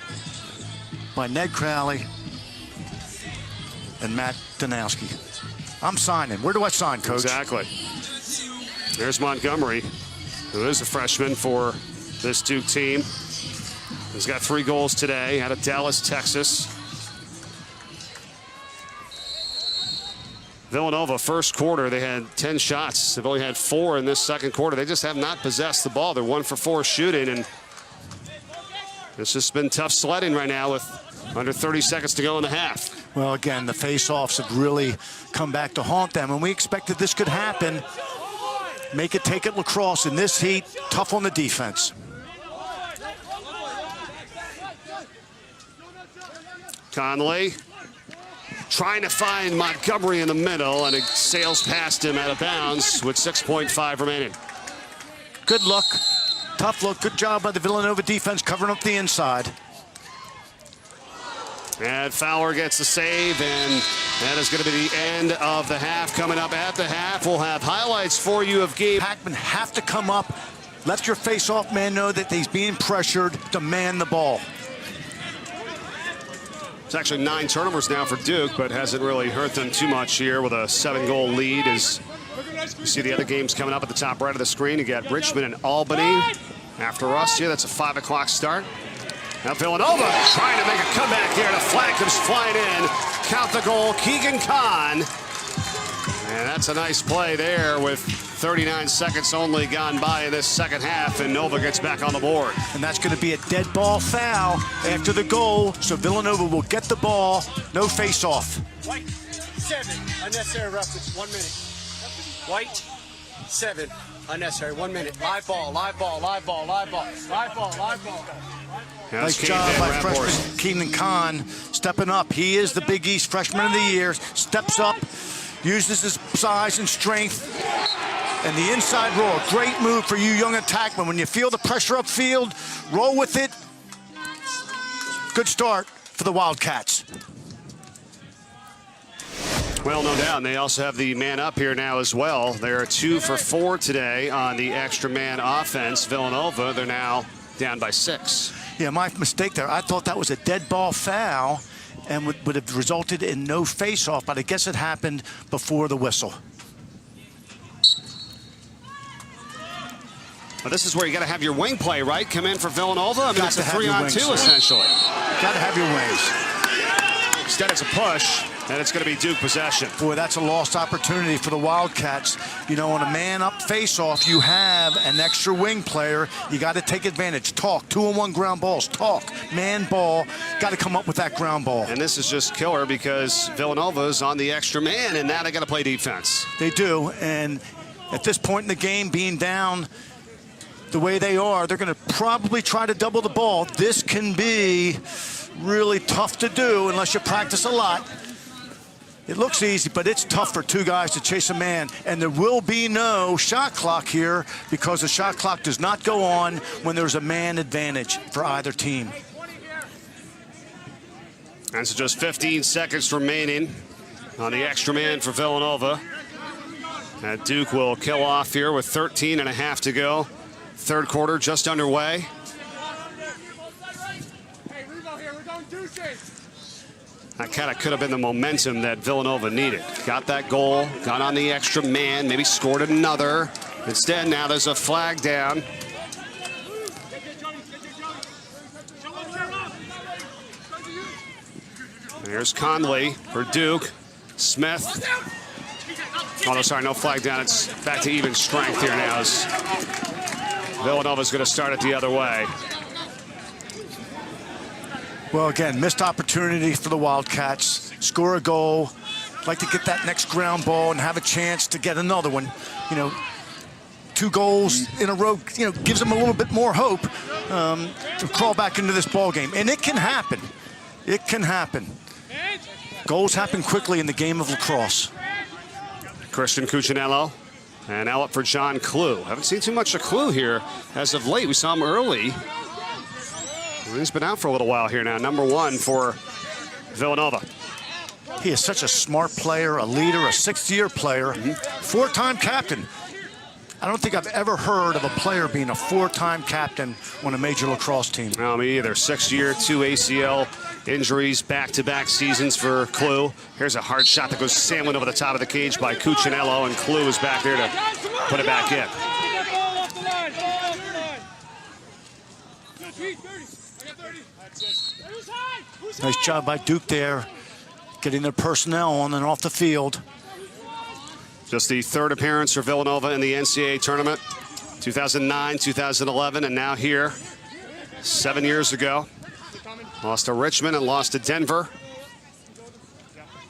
by Ned Crowley and Matt Danowski. I'm signing. Where do I sign, Coach? Exactly. There's Montgomery, who is a freshman for this Duke team. He's got 3 goals today out of Dallas, Texas. Villanova, first quarter, they had 10 shots. They've only had 4 in this second quarter. They just have not possessed the ball. They're 1 for 4 shooting, and it's just been tough sledding right now with under 30 seconds to go in the half. Well, again, the face-offs have really come back to haunt them, and we expected this could happen. Make it take it Lacrosse in this heat, tough on the defense. Conley trying to find Montgomery in the middle, and it sails past him out of bounds with 6.5 remaining. Good look, tough look, good job by the Villanova defense covering up the inside. And Fowler gets the save, and that is going to be the end of the half. Coming up at the half, we'll have highlights for you of game. Packman have to come up, let your face-off man know that he's being pressured, demand the ball. It's actually 9 turnovers now for Duke, but hasn't really hurt them too much here with a 7-goal lead. As you see the other games coming up at the top right of the screen, you got Richmond and Albany after us here. That's a 5 o'clock start. Now Villanova trying to make a comeback here. The flag comes flying in. Count the goal, Keegan Kahn. And that's a nice play there with 39 seconds only gone by in this second half, and Nova gets back on the board. And that's going to be a dead ball foul after the goal, so Villanova will get the ball, no face-off. White, 7, unnecessary roughness, 1 minute. White, 7, unnecessary, 1 minute. Live ball, live ball, live ball, live ball, live ball, live ball. Nice job by freshman Keegan Kahn stepping up. He is the Big East Freshman of the Year. Steps up, uses his size and strength. And the inside roll, great move for you young attackmen. When you feel the pressure upfield, roll with it. Good start for the Wildcats. Well, no doubt. And they also have the man up here now as well. They're 2 for 4 today on the extra man offense. Villanova, they're now down by 6. Yeah, my mistake there. I thought that was a dead ball foul and would have resulted in no face-off, but I guess it happened before the whistle. Well, this is where you got to have your wing play, right? Come in for Villanova. I mean, it's a 3-on-2 essentially. Got to have your wings. Instead, it's a push, and it's going to be Duke possession. Boy, that's a lost opportunity for the Wildcats. You know, on a man-up face-off, you have an extra wing player. You got to take advantage. Talk, 2-on-1 ground balls. Talk, man ball. Got to come up with that ground ball. And this is just killer because Villanova's on the extra man, and now they got to play defense. They do, and at this point in the game, being down the way they are, they're going to probably try to double the ball. This can be really tough to do unless you practice a lot. It looks easy, but it's tough for two guys to chase a man. And there will be no shot clock here because the shot clock does not go on when there's a man advantage for either team. And so just 15 seconds remaining on the extra man for Villanova. And Duke will kill off here with 13.5 to go. Third quarter just underway. That kind of could have been the momentum that Villanova needed. Got that goal, got on the extra man, maybe scored another. Instead, now there's a flag down. There's Conley for Duke. Smith. Oh, no, sorry, no flag down. It's back to even strength here now as Villanova's going to start it the other way. Well, again, missed opportunity for the Wildcats. Score a goal. Like to get that next ground ball and have a chance to get another one. You know, 2 goals in a row, you know, gives them a little bit more hope to crawl back into this ball game. And it can happen. It can happen. Goals happen quickly in the game of lacrosse. Christian Cuccinello. And now up for John Clue. Haven't seen too much of Clue here as of late. We saw him early. He's been out for a little while here now. Number 1 for Villanova. He is such a smart player, a leader, a 6th-year player, 4-time captain. I don't think I've ever heard of a player being a 4-time captain on a major lacrosse team. No, me either. 6th year, 2 ACL injuries, back-to-back seasons for Clue. Here's a hard shot that goes sailing over the top of the cage by Cuccinello, and Clue is back there to put it back in. Nice job by Duke there, getting their personnel on and off the field. Just the 3rd appearance for Villanova in the NCAA tournament. 2009, 2011, and now here 7 years ago. Lost to Richmond and lost to Denver.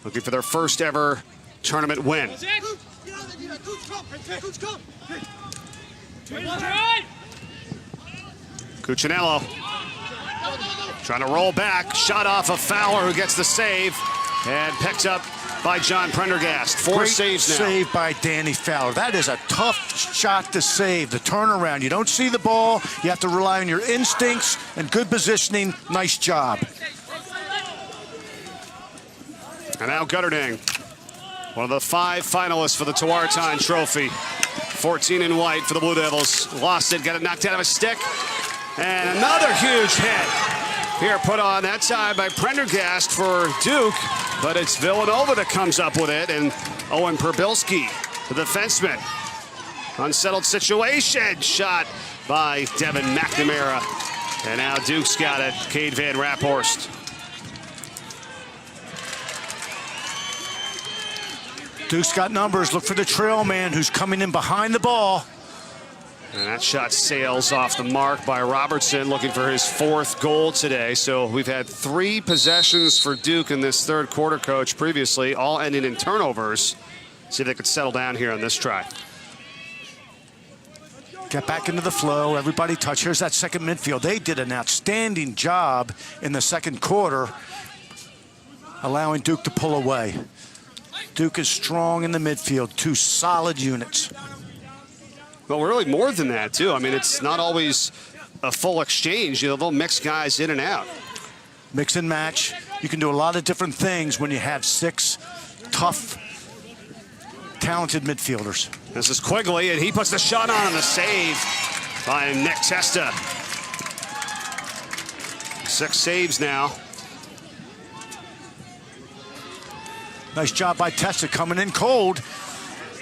Looking for their first ever tournament win. Cuccinello trying to roll back. Shot off of Fowler, who gets the save, and picked up by John Prendergast. 4 Great saves now. save by Danny Fowler. That is a tough shot to save, the turnaround. You don't see the ball. You have to rely on your instincts and good positioning. Nice job. And now Gutterding, one of the 5 finalists for the Tuarton Trophy. 14 in white for the Blue Devils. Lost it, got it knocked out of a stick. And another huge hit. Here put on that time by Prendergast for Duke, but it's Villanova that comes up with it, and Owen Perbilski, the defenseman. Unsettled situation, shot by Devin McNamara. And now Duke's got it, Cade Van Raphorst. Duke's got numbers. Look for the trail man who's coming in behind the ball. And that shot sails off the mark by Robertson, looking for his 4th goal today. So we've had 3 possessions for Duke in this 3rd quarter, Coach, previously, all ending in turnovers. See if they could settle down here on this try. Get back into the flow. Everybody touch. Here's that second midfield. They did an outstanding job in the 2nd quarter, allowing Duke to pull away. Duke is strong in the midfield. 2 solid units. Well, really more than that, too. I mean, it's not always a full exchange. You know, they'll mix guys in and out. Mix and match. You can do a lot of different things when you have 6 tough, talented midfielders. This is Quigley, and he puts the shot on the save by Nick Testa. 6 saves now. Nice job by Testa coming in cold.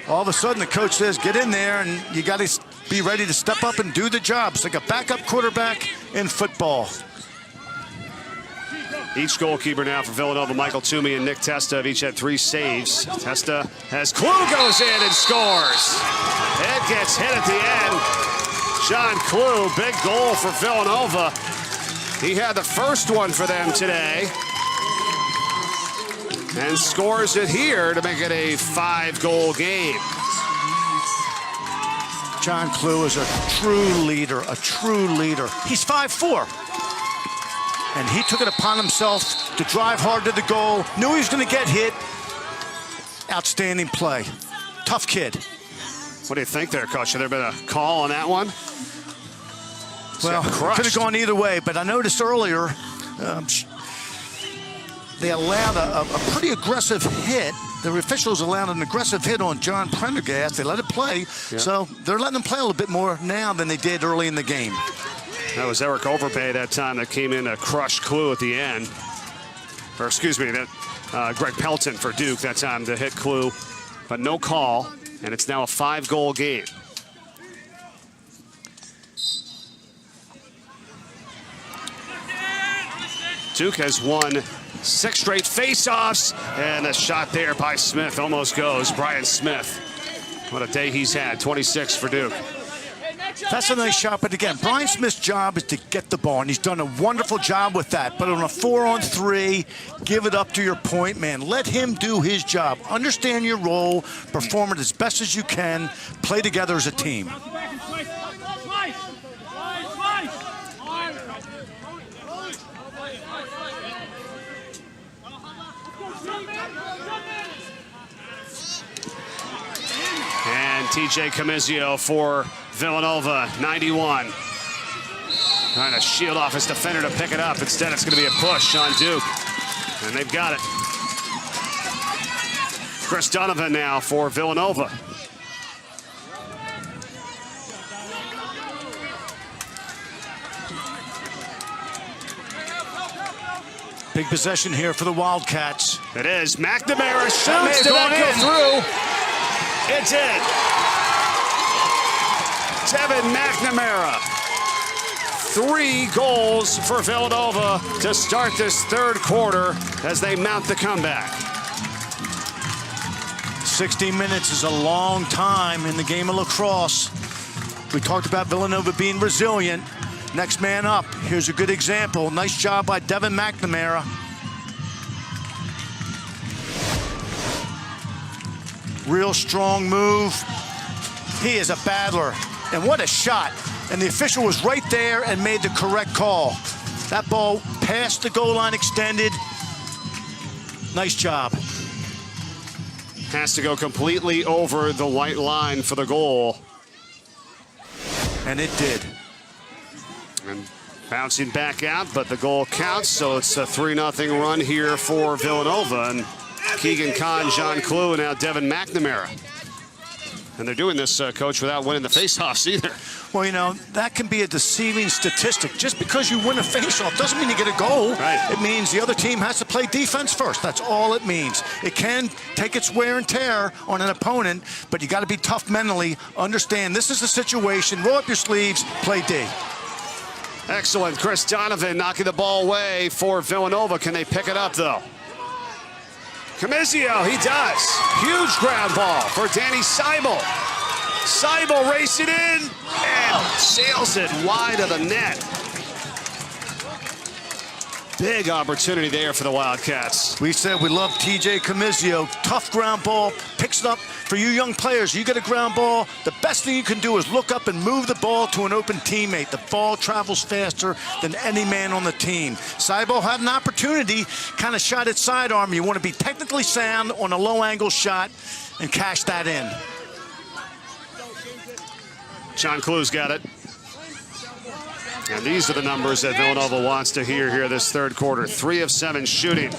All of a sudden, the coach says, get in there, and you got to be ready to step up and do the job. It's like a backup quarterback in football. Each goalkeeper now for Villanova, Michael Toomey and Nick Testa, have each had 3 saves. Testa has Clue goes in and scores. It gets hit at the end. John Clue, big goal for Villanova. He had the first one for them today. And scores it here to make it a 5-goal game. John Clue is a true leader, a true leader. He's 5'4". and he took it upon himself to drive hard to the goal. Knew he was going to get hit. Outstanding play. Tough kid. What do you think there, Coach? Should there have been a call on that one? Well, could have gone either way, but I noticed earlier they allowed a pretty aggressive hit. The officials allowed an aggressive hit on John Prendergast. They let it play, so they're letting him play a little bit more now than they did early in the game. That was Eric Overpay that time that came in to crush Clue at the end. Or excuse me, that Greg Pelton for Duke that time to hit Clue, but no call, and it's now a 5-goal game. Duke has won 6 straight face-offs, and a shot there by Smith almost goes. Brian Smith, what a day he's had, 26 for Duke. That's a nice shot, but again, Brian Smith's job is to get the ball, and he's done a wonderful job with that. But on a 4-on-3, give it up to your point man. Let him do his job. Understand your role, perform it as best as you can, play together as a team. And TJ Comizio for Villanova, 91. Trying to shield off his defender to pick it up. Instead, it's going to be a push on Duke. And they've got it. Chris Donovan now for Villanova. Big possession here for the Wildcats. It is. McNamara shoots. Did that go through? It did. Devin McNamara. 3 goals for Villanova to start this third quarter as they mount the comeback. 60 minutes is a long time in the game of lacrosse. We talked about Villanova being resilient. Next man up. Here's a good example. Nice job by Devin McNamara. Real strong move. He is a battler. And what a shot. And the official was right there and made the correct call. That ball past the goal line extended. Nice job. Has to go completely over the white line for the goal. And it did. And bouncing back out, but the goal counts, so it's a 3-0 run here for Villanova. And Keegan Kahn, John Clue, and now Devin McNamara. And they're doing this, Coach, without winning the faceoffs either. Well, you know, that can be a deceiving statistic. Just because you win a faceoff doesn't mean you get a goal. Right. It means the other team has to play defense first. That's all it means. It can take its wear and tear on an opponent, but you got to be tough mentally. Understand this is a situation. Roll up your sleeves, play D. Excellent. Chris Donovan knocking the ball away for Villanova. Can they pick it up, though? Comizio, he does. Huge ground ball for Danny Seibel. Seibel racing in and sails it wide of the net. Big opportunity there for the Wildcats. We said we love TJ Comizio. Tough ground ball, picks it up. For you young players, you get a ground ball, the best thing you can do is look up and move the ball to an open teammate. The ball travels faster than any man on the team. Seibel had an opportunity, kind of shot its sidearm. You want to be technically sound on a low angle shot and cash that in. John Clue's got it. And these are the numbers that Villanova wants to hear here this third quarter. 3 of 7 shooting.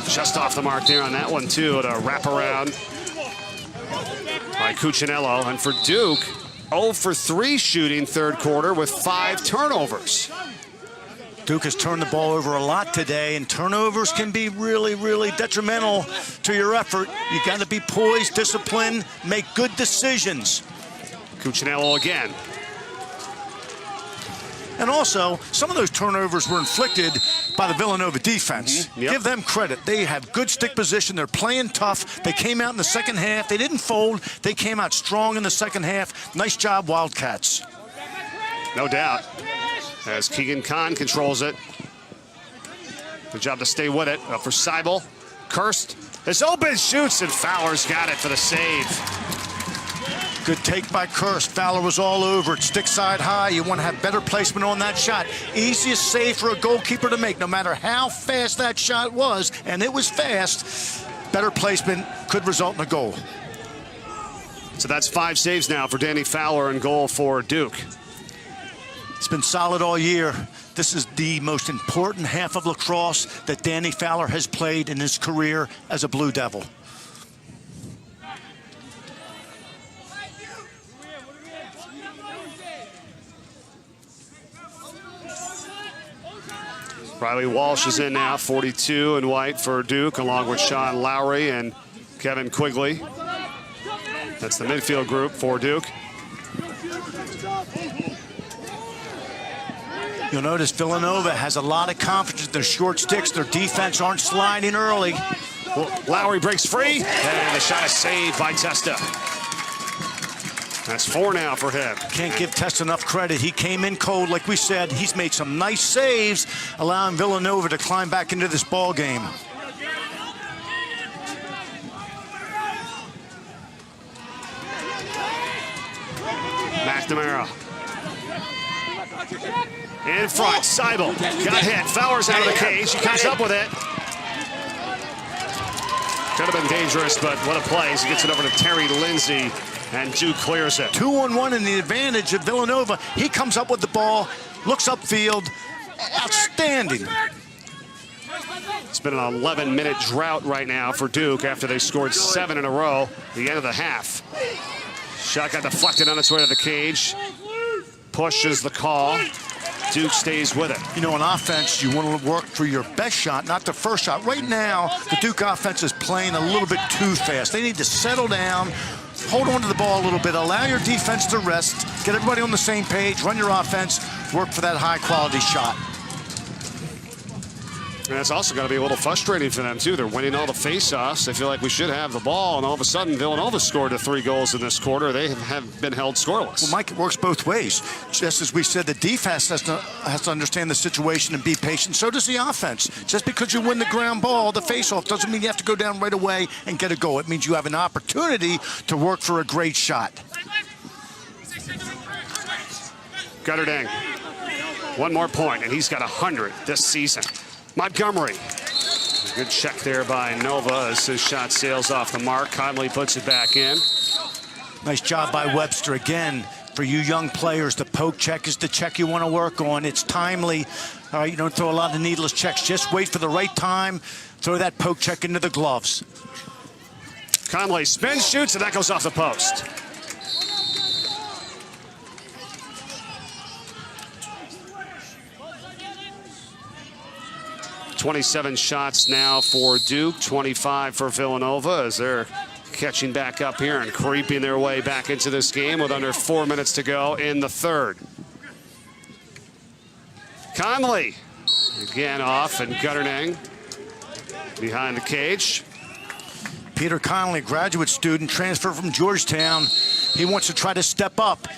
Just off the mark there on that one, too, at a wraparound by Cuccinello. And for Duke, 0 for 3 shooting third quarter with 5 turnovers. Duke has turned the ball over a lot today, and turnovers can be really, really detrimental to your effort. You got to be poised, disciplined, make good decisions. Cuccinello again. And also, some of those turnovers were inflicted by the Villanova defense. Yep. Give them credit. They have good stick position. They're playing tough. They came out in the second half. They didn't fold. They came out strong in the second half. Nice job, Wildcats. No doubt. As Keegan Kahn controls it. Good job to stay with it. Up for Seibel. Kirst is open, shoots, and Fowler's got it for the save. Good take by Kurst. Fowler was all over it. Stick side high. You want to have better placement on that shot. Easiest save for a goalkeeper to make, no matter how fast that shot was, and it was fast. Better placement could result in a goal. So that's 5 saves now for Danny Fowler in goal for Duke. It's been solid all year. This is the most important half of lacrosse that Danny Fowler has played in his career as a Blue Devil. Riley Walsh is in now, 42 in white for Duke, along with Sean Lowry and Kevin Quigley. That's the midfield group for Duke. You'll notice Villanova has a lot of confidence. Their short sticks, their defense aren't sliding early. Well, Lowry breaks free, and the shot is saved by Testa. That's 4 now for him. Can't give Testa enough credit. He came in cold, like we said. He's made some nice saves, allowing Villanova to climb back into this ball game. McNamara. In front, Seibel got hit. Fowler's out of the cage. He comes up with it. Could have been dangerous, but what a play. He gets it over to Terry Lindsay, and Duke clears it. 2-on-1 in the advantage of Villanova. He comes up with the ball, looks upfield. Outstanding. It's been an 11-minute drought right now for Duke after they scored 7 in a row at the end of the half. Shot got deflected on its way to the cage. Push is the call. Duke stays with it. You know, on offense, you want to work for your best shot, not the first shot. Right now, the Duke offense is playing a little bit too fast. They need to settle down, hold on to the ball a little bit, allow your defense to rest, get everybody on the same page, run your offense, work for that high-quality shot. And it's also got to be a little frustrating for them, too. They're winning all the face-offs. They feel like we should have the ball, and all of a sudden, Villanova scored the 3 goals in this quarter. They have been held scoreless. Well, Mike, it works both ways. Just as we said, the defense has to understand the situation and be patient. So does the offense. Just because you win the ground ball, the face-off, doesn't mean you have to go down right away and get a goal. It means you have an opportunity to work for a great shot. Gutterdang. 1 more point, and he's got 100 this season. Montgomery. Good check there by Nova as his shot sails off the mark. Conley puts it back in. Nice job by Webster. Again, for you young players, the poke check is the check you want to work on. It's timely. All right, you don't throw a lot of needless checks. Just wait for the right time. Throw that poke check into the gloves. Conley spins, shoots, and that goes off the post. .27 shots now for Duke, 25 for Villanova as they're catching back up here and creeping their way back into this game with under 4 minutes to go in the third. Conley again off, and Gutterdang behind the cage. Peter Conley, graduate student, transferred from Georgetown. He wants to try to step up.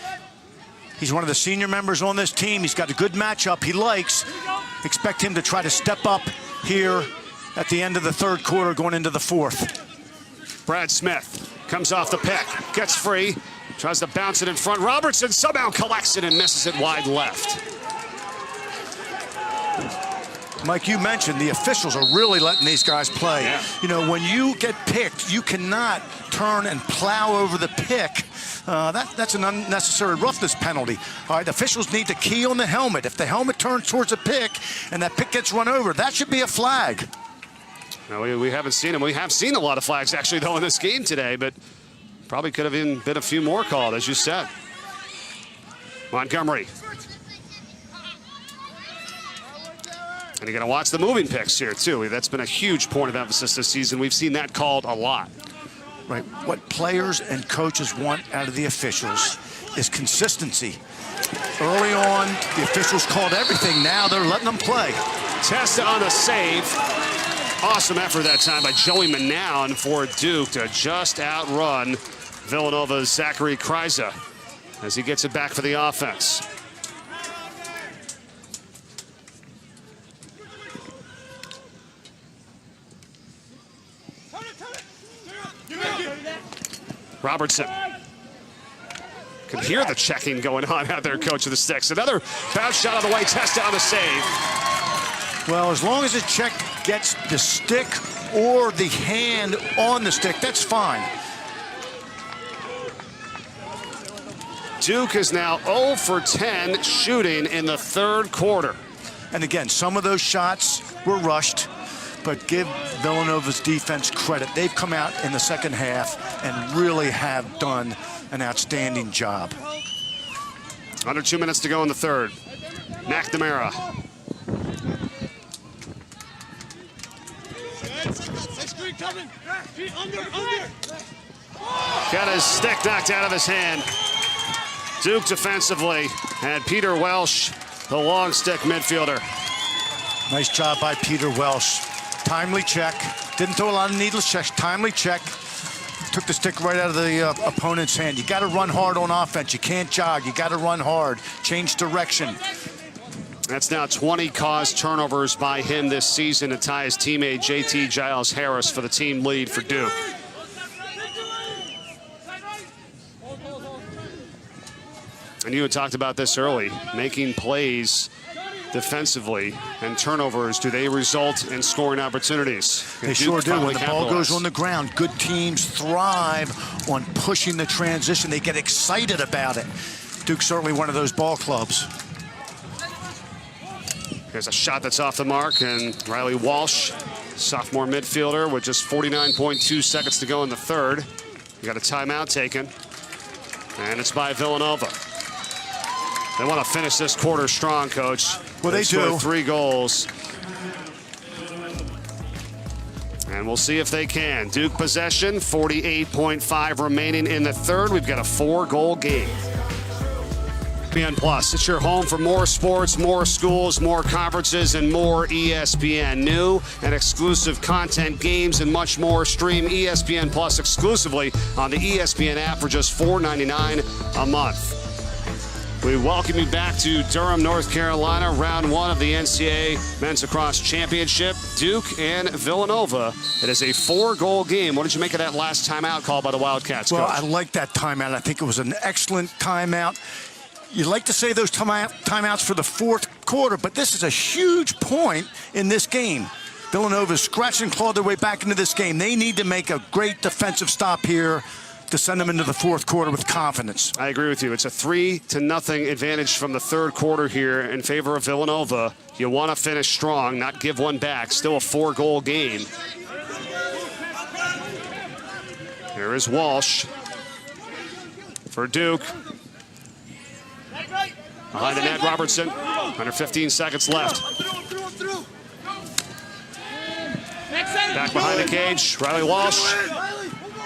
He's one of the senior members on this team. He's got a good matchup he likes. Expect him to try to step up here at the end of the third quarter, going into the fourth. Brad Smith comes off the pick, gets free, tries to bounce it in front. Robertson somehow collects it and misses it wide left. Mike, you mentioned the officials are really letting these guys play. Yeah. You know, when you get picked, you cannot turn and plow over the pick. That's an unnecessary roughness penalty. All right, officials need to key on the helmet. If the helmet turns towards a pick and that pick gets run over, that should be a flag. No, we haven't seen him. We have seen a lot of flags, actually, though, in this game today, but probably could have been a few more called, as you said. Montgomery. And you're going to watch the moving picks here, too. That's been a huge point of emphasis this season. We've seen that called a lot. Right. What players and coaches want out of the officials is consistency. Early on, the officials called everything. Now they're letting them play. Testa on the save. Awesome effort that time by Joey Manown for Duke to just outrun Villanova's Zachary Kryza as he gets it back for the offense. Robertson. Can hear the checking going on out there, coach of the Sticks. Another bounce shot on the way, test down the save. Well, as long as the check gets the stick or the hand on the stick, that's fine. Duke is now 0 for 10 shooting in the third quarter. And again, some of those shots were rushed, but give Villanova's defense credit. They've come out in the second half and really have done an outstanding job. Under 2 minutes to go in the third. McNamara. Got his stick knocked out of his hand. Duke defensively, and Peter Welsh, the long stick midfielder. Nice job by Peter Welsh. Timely check. Didn't throw a lot of needless checks. Timely check. Took the stick right out of the opponent's hand. You got to run hard on offense. You can't jog. You got to run hard. Change direction. That's now 20 caused turnovers by him this season to tie his teammate JT Giles Harris for the team lead for Duke. And you had talked about this early, making plays defensively and turnovers. Do they result in scoring opportunities? They sure do. When the ball goes on the ground, good teams thrive on pushing the transition. They get excited about it. Duke's certainly one of those ball clubs. There's a shot that's off the mark, and Riley Walsh, sophomore midfielder, with just 49.2 seconds to go in the third. You got a timeout taken, and it's by Villanova. They want to finish this quarter strong, Coach. Well, they do. 3 goals. And we'll see if they can. Duke possession, 48.5 remaining in the third. We've got a 4-goal game. ESPN Plus, it's your home for more sports, more schools, more conferences, and more ESPN. New and exclusive content, games, and much more. Stream ESPN Plus exclusively on the ESPN app for just $4.99 a month. We welcome you back to Durham, North Carolina, round 1 of the NCAA Men's Lacrosse Championship. Duke and Villanova. It is a 4-goal game. What did you make of that last timeout call by the Wildcats, Coach? Well, I like that timeout. I think it was an excellent timeout. You'd like to say those timeouts for the fourth quarter, but this is a huge point in this game. Villanova scratched and clawed their way back into this game. They need to make a great defensive stop here to send them into the fourth quarter with confidence. I agree with you. It's a 3-0 advantage from the third quarter here in favor of Villanova. You want to finish strong, not give one back. Still a 4-goal game. Here is Walsh for Duke. Behind the net, Robertson. Under 15 seconds left. Back behind the cage, Riley Walsh.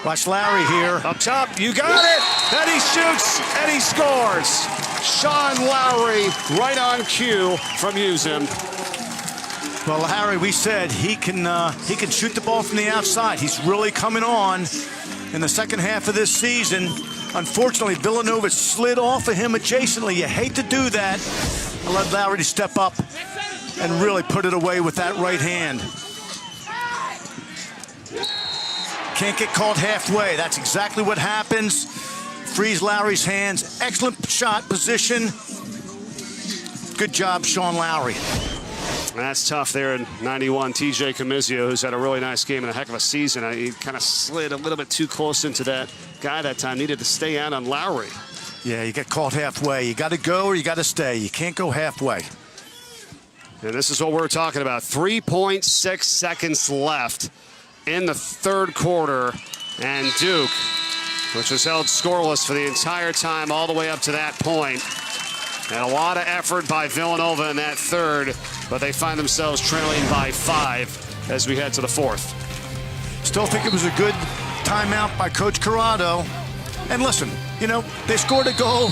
Watch Lowry here. Up top, you got it! And he shoots, and he scores! Sean Lowry right on cue from Uzim. Well, Lowry, we said he can shoot the ball from the outside. He's really coming on in the second half of this season. Unfortunately, Villanova slid off of him adjacently. You hate to do that. I let Lowry to step up and really put it away with that right hand. Can't get caught halfway. That's exactly what happens. Frees Lowry's hands. Excellent shot position. Good job, Sean Lowry. That's tough there in 91. TJ Camizio, who's had a really nice game and a heck of a season. He kind of slid a little bit too close into that guy that time. Needed to stay out on Lowry. Yeah, you get caught halfway. You got to go or you got to stay. You can't go halfway. And this is what we're talking about. 3.6 seconds left in the third quarter. And Duke, which was held scoreless for the entire time all the way up to that point. And a lot of effort by Villanova in that third, but they find themselves trailing by 5 as we head to the fourth. Still think it was a good timeout by Coach Corrado. And listen, you know, they scored a goal.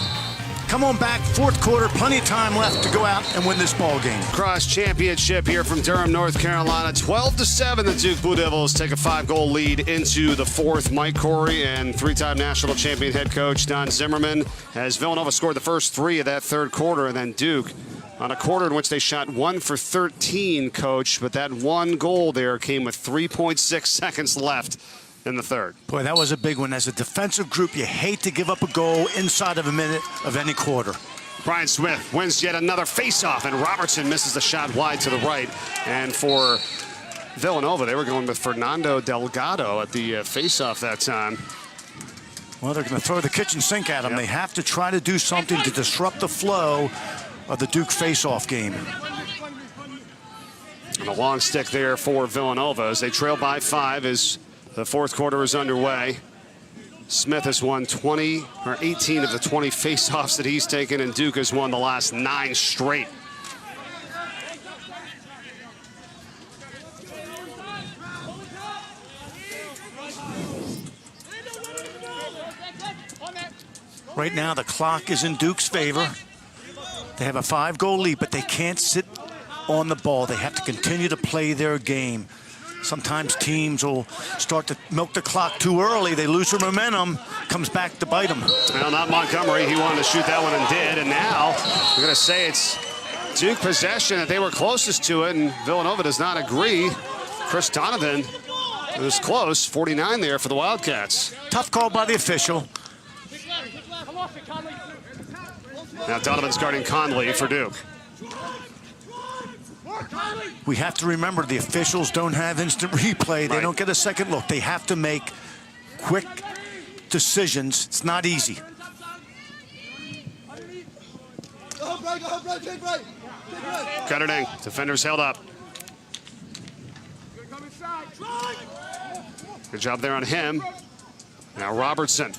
Come on back, fourth quarter, plenty of time left to go out and win this ball game. Lacrosse championship here from Durham, North Carolina. 12-7, the Duke Blue Devils take a 5-goal lead into the fourth. Mike Corey and 3-time national champion head coach Don Zimmerman, as Villanova scored the first 3 of that third quarter, and then Duke on a quarter in which they shot 1 for 13, Coach, but that one goal there came with 3.6 seconds left in the third. Boy, that was a big one. As a defensive group, you hate to give up a goal inside of a minute of any quarter. Brian Smith wins yet another faceoff, and Robertson misses the shot wide to the right. And for Villanova, they were going with Fernando Delgado at the faceoff that time. Well, they're going to throw the kitchen sink at them. They have to try to do something to disrupt the flow of the Duke faceoff game. And a long stick there for Villanova as they trail by 5 as the fourth quarter is underway. Smith has won 18 of the 20 faceoffs that he's taken, and Duke has won the last 9 straight. Right now, the clock is in Duke's favor. They have a 5-goal lead, but they can't sit on the ball. They have to continue to play their game. Sometimes teams will start to milk the clock too early. They lose their momentum, comes back to bite them. Well, not Montgomery. He wanted to shoot that one and did. And now we're going to say it's Duke possession, that they were closest to it, and Villanova does not agree. Chris Donovan, it was close, 49 there for the Wildcats. Tough call by the official. Now Donovan's guarding Conley for Duke. We have to remember the officials don't have instant replay. They don't get a second look. They have to make quick decisions. It's not easy. Cutterding, defenders held up. Good job there on him. Now Robertson.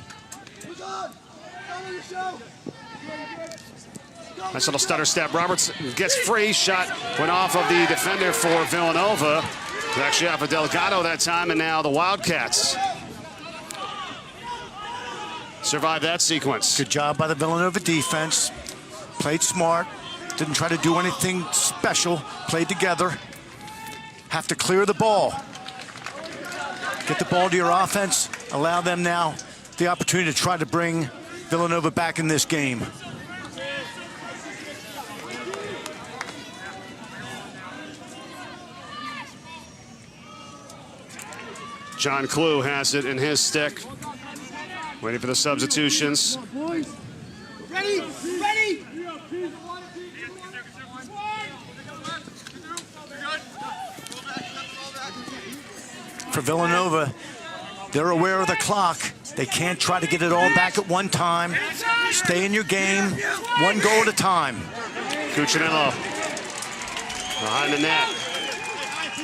Nice little stutter step. Robertson gets free. Shot went off of the defender for Villanova. It was actually off of Delgado that time, and now the Wildcats survive that sequence. Good job by the Villanova defense. Played smart. Didn't try to do anything special. Played together. Have to clear the ball. Get the ball to your offense. Allow them now the opportunity to try to bring Villanova back in this game. John Clue has it in his stick. Waiting for the substitutions. Ready? Ready? For Villanova, they're aware of the clock. They can't try to get it all back at one time. Stay in your game, one goal at a time. Cuccinello behind the net.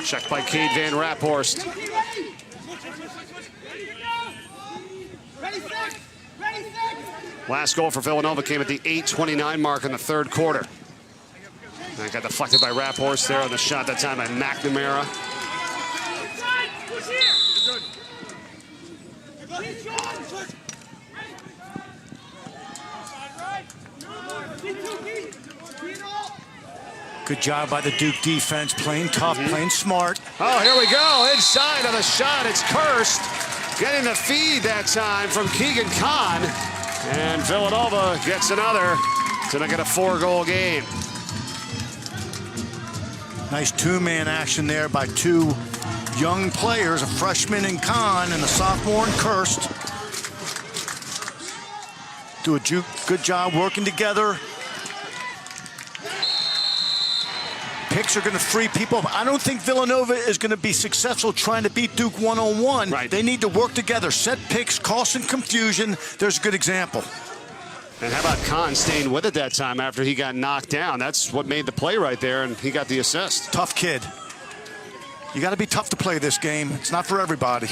Checked by Cade Van Raphorst. Last goal for Villanova came at the 8:29 mark in the third quarter. That got deflected by Raphorst there on the shot that time by McNamara. Good job by the Duke defense, playing tough, playing smart. Oh, here we go, inside of the shot, it's Kirst. Getting the feed that time from Keegan Kahn. And Villanova gets another to make it a 4-goal game. Nice two-man action there by two young players, a freshman in Kahn and a sophomore in Kirst. Do a good job working together. Picks are going to free people. I don't think Villanova is going to be successful trying to beat Duke one-on-one. Right. They need to work together. Set picks, cause some confusion. There's a good example. And how about Kahn staying with it that time after he got knocked down? That's what made the play right there, and he got the assist. Tough kid. You got to be tough to play this game. It's not for everybody.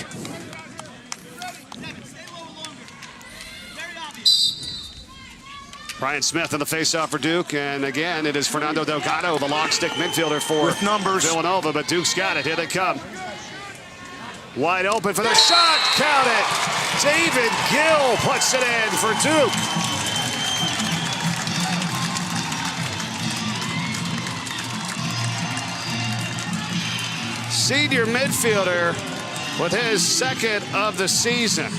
Brian Smith in the faceoff for Duke, and again, it is Fernando Delgado, the lock stick midfielder for With numbers. Villanova, but Duke's got it. Here they come. Wide open for the shot. Count it. David Gill puts it in for Duke. Senior midfielder with his second of the season.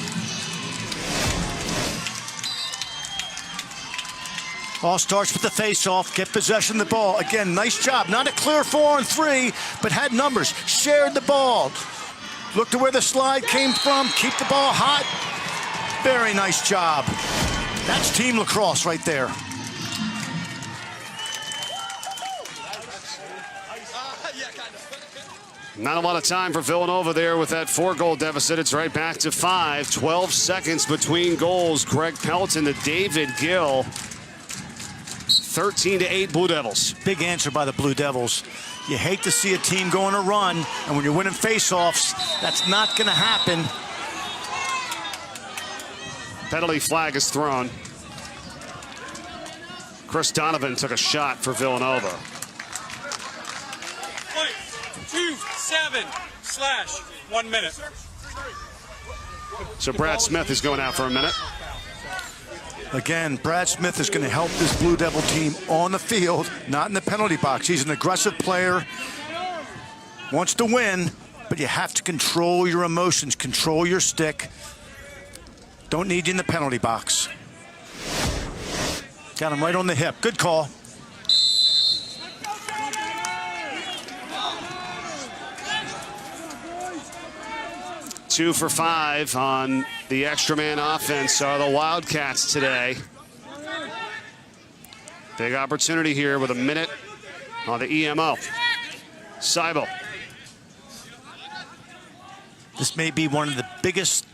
All starts with the face-off. Get possession of the ball. Again, nice job. Not a clear 4-on-3, but had numbers. Shared the ball. Look to where the slide came from. Keep the ball hot. Very nice job. That's team lacrosse right there. Not a lot of time for Villanova there with that 4-goal deficit. It's right back to 5. 12 seconds between goals. Greg Pelton to David Gill. 13-8 Blue Devils. Big answer by the Blue Devils. You hate to see a team go on a run, and when you're winning faceoffs, that's not going to happen. Penalty flag is thrown. Chris Donovan took a shot for Villanova. 0.27/1 minute. So Brad Smith is going out for a minute. Again, Brad Smith is going to help this Blue Devil team on the field, not in the penalty box. He's an aggressive player, wants to win, but you have to control your emotions, control your stick. Don't need you in the penalty box. Got him right on the hip. Good call. Two for 5 on the extra man offense are the Wildcats today. Big opportunity here with a minute on the EMO. Seibel. This may be one of the biggest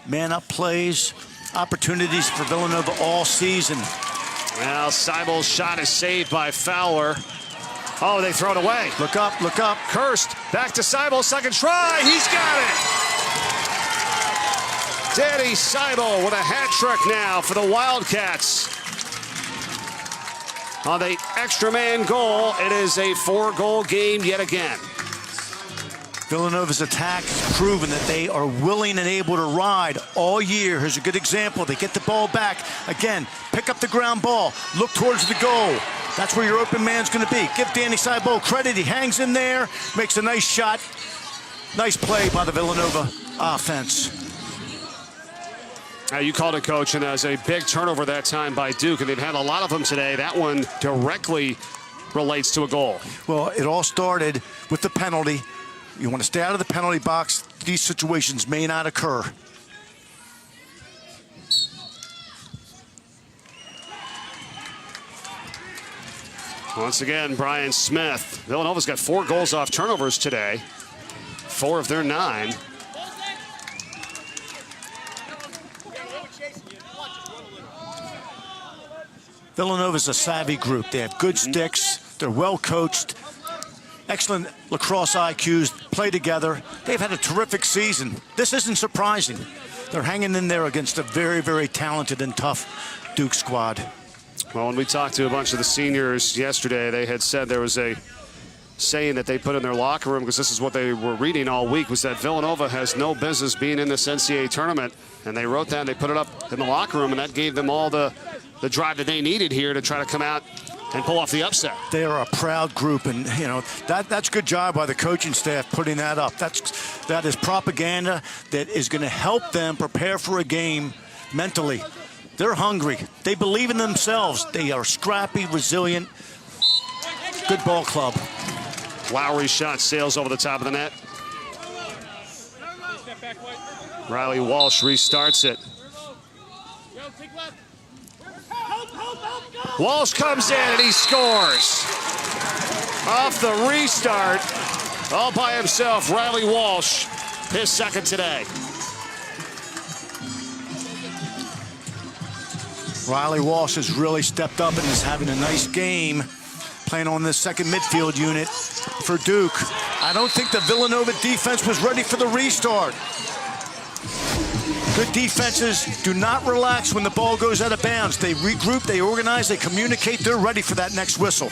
man-up plays, opportunities for Villanova all season. Well, Seibel's shot is saved by Fowler. Oh, they throw it away. Look up, look up. Kirst, back to Seibel, second try. He's got it. Danny Seibel with a hat trick now for the Wildcats. On the extra man goal, it is a 4-goal game yet again. Villanova's attack has proven that they are willing and able to ride all year. Here's a good example. They get the ball back. Again, pick up the ground ball. Look towards the goal. That's where your open man's going to be. Give Danny Seibel credit. He hangs in there, makes a nice shot. Nice play by the Villanova offense. You called it, Coach, and as a big turnover that time by Duke, and they've had a lot of them today. That one directly relates to a goal. Well, it all started with the penalty. You want to stay out of the penalty box. These situations may not occur. Once again, Brian Smith. Villanova's got 4 goals off turnovers today. 4 of their 9. Villanova's a savvy group. They have good sticks. They're well coached. Excellent lacrosse IQs, play together. They've had a terrific season. This isn't surprising. They're hanging in there against a very, very talented and tough Duke squad. Well, when we talked to a bunch of the seniors yesterday, they had said there was a saying that they put in their locker room, because this is what they were reading all week, was that Villanova has no business being in this NCAA tournament. And they wrote that and they put it up in the locker room, and that gave them all the drive that they needed here to try to come out and pull off the upset. They are a proud group, and you know that's a good job by the coaching staff putting that up. That is propaganda that is going to help them prepare for a game mentally. They're hungry. They believe in themselves. They are scrappy, resilient. Good ball club. Lowry's shot sails over the top of the net. Riley Walsh restarts it. Walsh comes in and he scores. Off the restart, all by himself, Riley Walsh, his second today. Riley Walsh has really stepped up and is having a nice game playing on this second midfield unit for Duke. I don't think the Villanova defense was ready for the restart. Good defenses do not relax when the ball goes out of bounds. They regroup, they organize, they communicate. They're ready for that next whistle.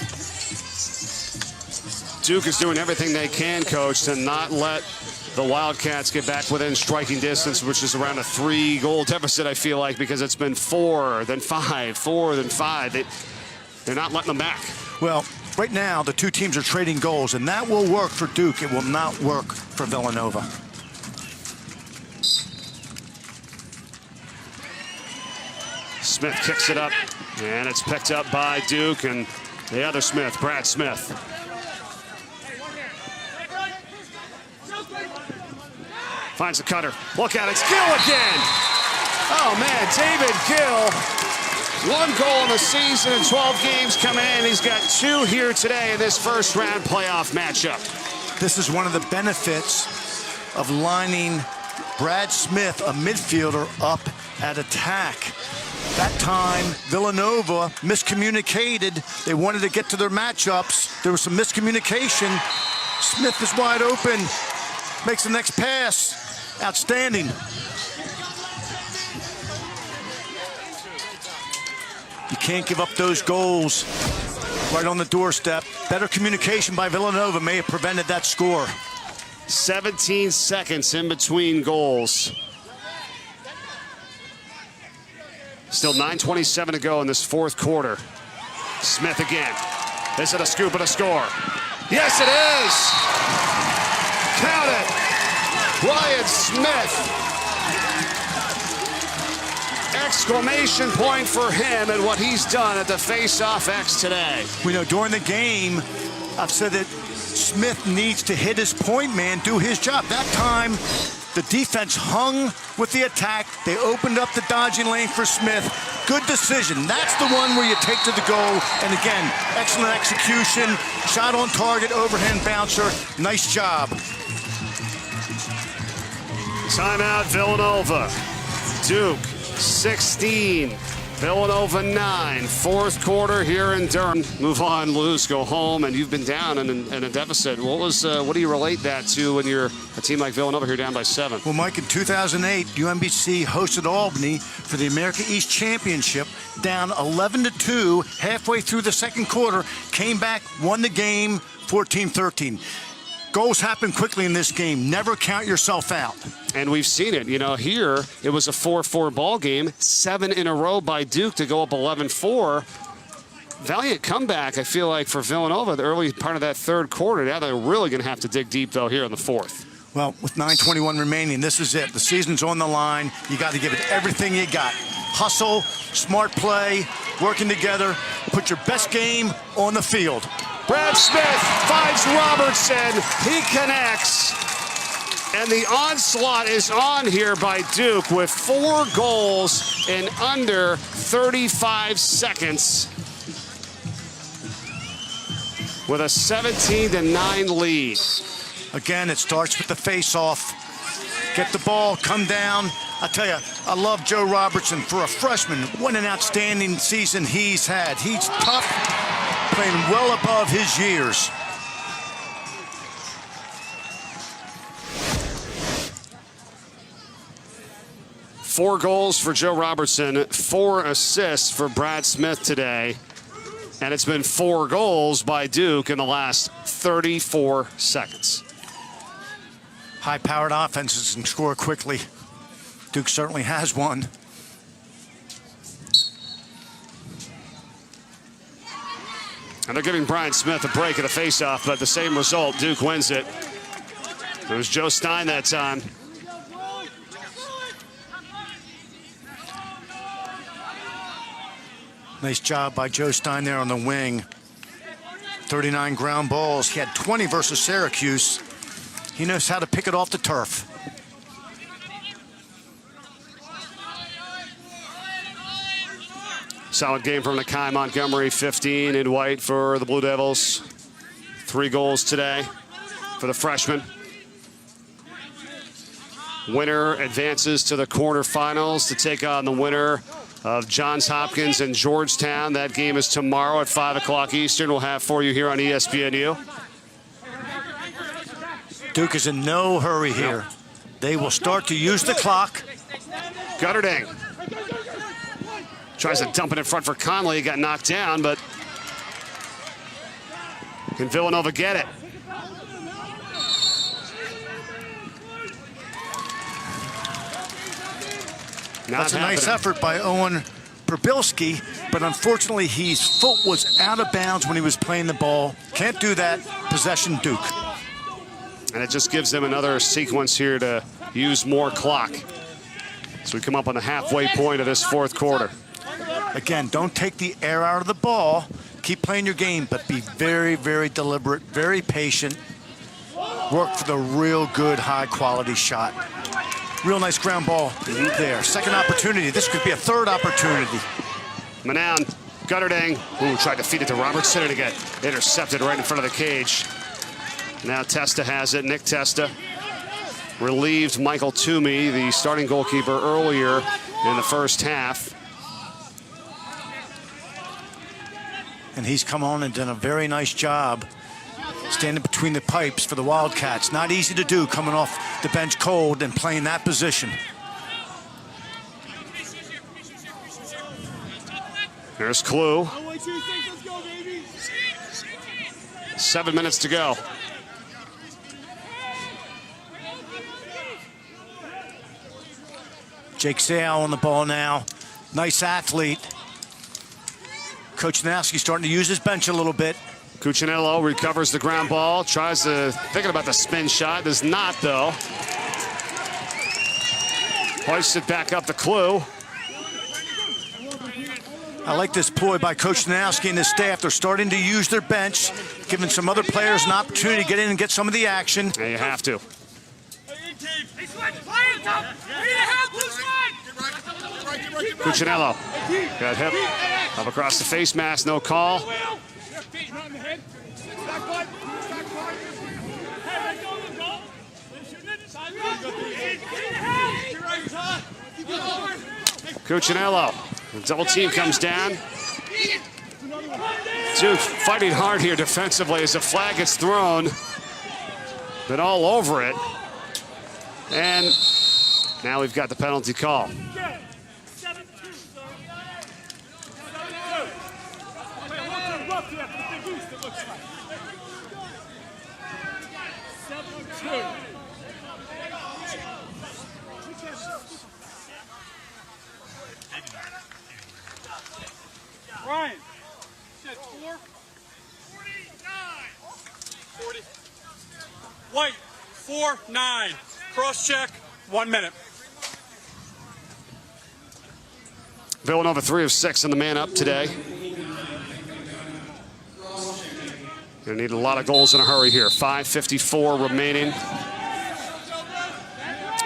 Duke is doing everything they can, Coach, to not let the Wildcats get back within striking distance, which is around a 3-goal deficit, I feel like, because it's been 4, then 5, 4, then 5. They're not letting them back. Well, right now, the two teams are trading goals, and that will work for Duke. It will not work for Villanova. Smith kicks it up, and it's picked up by Duke, and the other Smith, Brad Smith. Finds the cutter. Look at it. It's Gill again. Oh, man. David Gill. 1 goal in the season in 12 games coming in. He's got 2 here today in this first-round playoff matchup. This is one of the benefits of lining Brad Smith, a midfielder, up at attack. That time, Villanova miscommunicated. They wanted to get to their matchups. There was some miscommunication. Smith is wide open. Makes the next pass. Outstanding. You can't give up those goals right on the doorstep. Better communication by Villanova may have prevented that score. 17 seconds in between goals. Still 9:27 to go in this fourth quarter. Smith again. Is it a scoop and a score? Yes, it is. Count it. Ryan Smith. Exclamation point for him and what he's done at the face-off X today. We know during the game, I've said that Smith needs to hit his point man, do his job. That time, the defense hung with the attack. They opened up the dodging lane for Smith. Good decision. That's the one where you take to the goal. And again, excellent execution. Shot on target, overhand bouncer. Nice job. Timeout, Villanova. Duke, 16. Villanova 9. Fourth quarter here in Durham. Move on, lose, go home, and you've been down in a deficit. What do you relate that to when you're a team like Villanova here down by 7? Well, Mike, in 2008, UMBC hosted Albany for the America East Championship, down 11-2 halfway through the second quarter, came back, won the game 14-13. Goals happen quickly in this game. Never count yourself out. And we've seen it. You know, here it was a 4-4 ball game, 7 in a row by Duke to go up 11-4. Valiant comeback, I feel like, for Villanova, the early part of that third quarter. Now they're really going to have to dig deep, though, here in the fourth. Well, with 9:21 remaining, this is it. The season's on the line. You got to give it everything you got. Hustle, smart play, working together. Put your best game on the field. Brad Smith finds Robertson. He connects. And the onslaught is on here by Duke with 4 goals in under 35 seconds. With a 17-9 lead. Again, it starts with the face-off. Get the ball, come down. I tell you, I love Joe Robertson. For a freshman, what an outstanding season he's had. He's tough, playing well above his years. Four goals for Joe Robertson, 4 assists for Brad Smith today. And it's been 4 goals by Duke in the last 34 seconds. High-powered offenses can score quickly. Duke certainly has one. And they're giving Brian Smith a break at a faceoff, but the same result, Duke wins it. It was Joe Stein that time. Nice job by Joe Stein there on the wing. 39 ground balls. He had 20 versus Syracuse. He knows how to pick it off the turf. Solid game from Nakai Montgomery, 15 in white for the Blue Devils. 3 goals today for the freshman. Winner advances to the quarterfinals to take on the winner of Johns Hopkins and Georgetown. That game is tomorrow at 5 o'clock Eastern. We'll have for you here on ESPNU. Duke is in no hurry here. They will start to use the clock. Gutterding tries to dump it in front for Conley. He got knocked down, but can Villanova get it? That's a nice effort by Owen Probilski, but unfortunately his foot was out of bounds when he was playing the ball. Can't do that. Possession Duke. And it just gives them another sequence here to use more clock. So we come up on the halfway point of this fourth quarter. Again, don't take the air out of the ball. Keep playing your game, but be very, very deliberate, very patient. Work for the real good, high-quality shot. Real nice ground ball there. Second opportunity. This could be a third opportunity. Manon, Gutterdang, who tried to feed it to Robertson and get intercepted right in front of the cage. Now Testa has it. Nick Testa relieved Michael Toomey, the starting goalkeeper, earlier in the first half. And he's come on and done a very nice job standing between the pipes for the Wildcats. Not easy to do coming off the bench cold and playing that position. There's Clue. 7 minutes to go. Jake Sayal on the ball now. Nice athlete. Coach Nasky starting to use his bench a little bit. Cuccinello recovers the ground ball, thinking about the spin shot, does not though. Hoists it back up to Clue. I like this ploy by Coach Nasky and his staff. They're starting to use their bench, giving some other players an opportunity to get in and get some of the action. Yeah, you have to. Cuccinello got hit up across the face mask, no call. Cuccinello, the double team comes down. Duke fighting hard here defensively as the flag gets thrown. Been all over it. And now we've got the penalty call. Ryan, set 4. 40. White, 4-9. Cross check, 1 minute. Villanova 3 of 6 in the man up today. Gonna need a lot of goals in a hurry here. 5:54 remaining.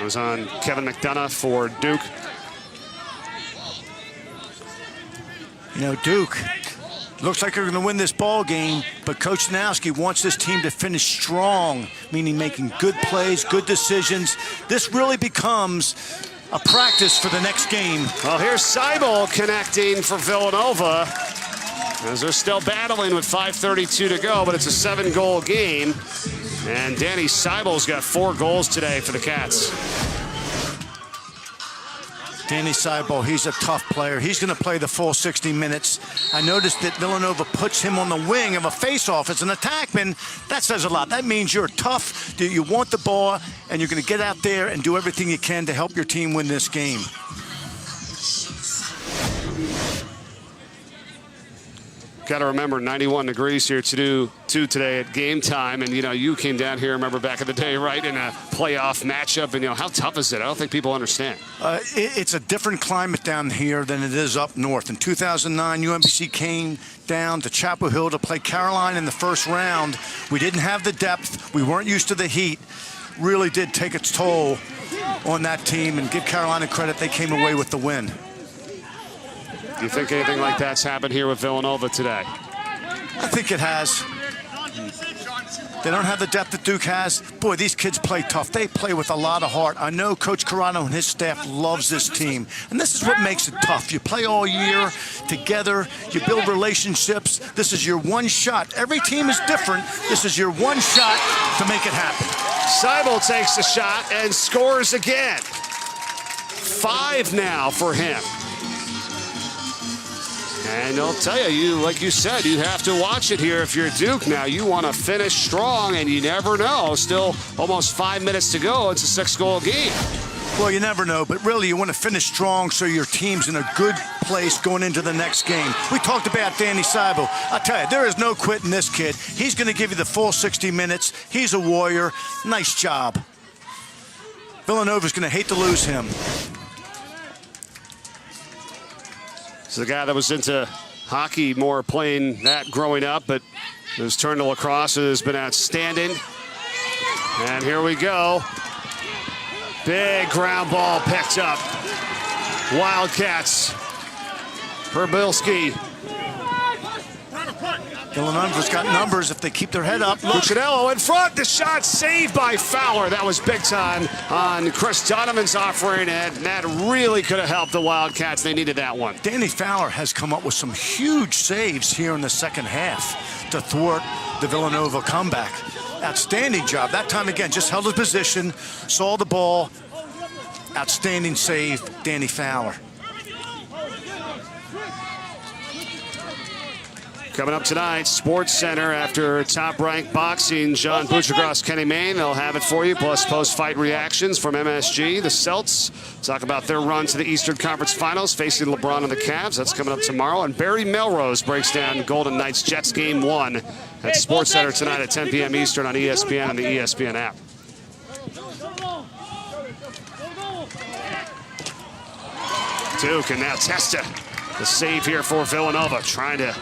It was on Kevin McDonough for Duke. You know, Duke looks like they're going to win this ball game, but Coach Nowski wants this team to finish strong, meaning making good plays, good decisions. This really becomes a practice for the next game. Well, here's Seibel connecting for Villanova as they're still battling with 5:32 to go, but it's a 7-goal game. And Danny Seibel's got 4 goals today for the Cats. Danny Seibel, he's a tough player. He's going to play the full 60 minutes. I noticed that Villanova puts him on the wing of a face-off as an attackman. That says a lot. That means you're tough, that you want the ball, and you're going to get out there and do everything you can to help your team win this game. Got to remember, 91 degrees here today at game time. And, you know, you came down here, remember, back in the day, right, in a playoff matchup. And, you know, how tough is it? I don't think people understand. It's a different climate down here than it is up north. In 2009, UMBC came down to Chapel Hill to play Caroline in the first round. We didn't have the depth. We weren't used to the heat. Really did take its toll on that team. And give Carolina credit, they came away with the win. Do you think anything like that's happened here with Villanova today? I think it has. They don't have the depth that Duke has. Boy, these kids play tough. They play with a lot of heart. I know Coach Carano and his staff loves this team. And this is what makes it tough. You play all year together. You build relationships. This is your one shot. Every team is different. This is your one shot to make it happen. Seibel takes the shot and scores again. 5 now for him. And I'll tell you, like you said, you have to watch it here if you're Duke now. You want to finish strong, and you never know. Still almost 5 minutes to go. It's a 6-goal game. Well, you never know, but really you want to finish strong so your team's in a good place going into the next game. We talked about Danny Seibel. I'll tell you, there is no quitting this kid. He's going to give you the full 60 minutes. He's a warrior. Nice job. Villanova's going to hate to lose him. So the guy that was into hockey more playing that growing up, but his turn to lacrosse has been outstanding. And here we go. Big ground ball picked up. Wildcats. Herbilski. Villanova's got numbers if they keep their head up. Cuccinello in front. The shot saved by Fowler. That was big time on Chris Donovan's offering, and that really could have helped the Wildcats. They needed that one. Danny Fowler has come up with some huge saves here in the second half to thwart the Villanova comeback. Outstanding job. That time again, just held his position, saw the ball. Outstanding save, Danny Fowler. Coming up tonight, Sports Center after top-ranked boxing, John Buccigross, Kenny Mayne. They'll have it for you, plus post-fight reactions from MSG. The Celts talk about their run to the Eastern Conference Finals, facing LeBron and the Cavs. That's coming up tomorrow. And Barry Melrose breaks down Golden Knights Jets Game 1 at Sports Center tonight at 10 p.m. Eastern on ESPN and the ESPN app. Duke and now Testa. The save here for Villanova, trying to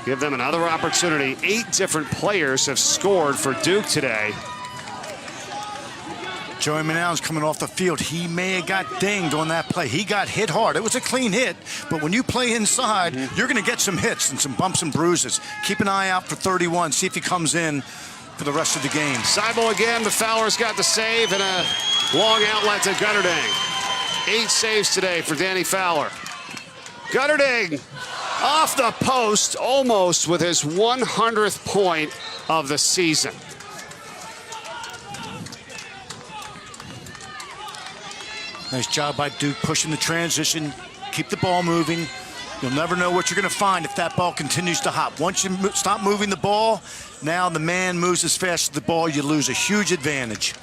give them another opportunity. 8 different players have scored for Duke today. Joey Manal's coming off the field. He may have got dinged on that play. He got hit hard. It was a clean hit, but when you play inside, you're going to get some hits and some bumps and bruises. Keep an eye out for 31. See if he comes in for the rest of the game. Seibel again, but Fowler's got the save and a long outlet to Gutterding. 8 saves today for Danny Fowler. Gutterding off the post, almost with his 100th point of the season. Nice job by Duke pushing the transition. Keep the ball moving. You'll never know what you're going to find if that ball continues to hop. Once you stop moving the ball, now the man moves as fast as the ball, you lose a huge advantage.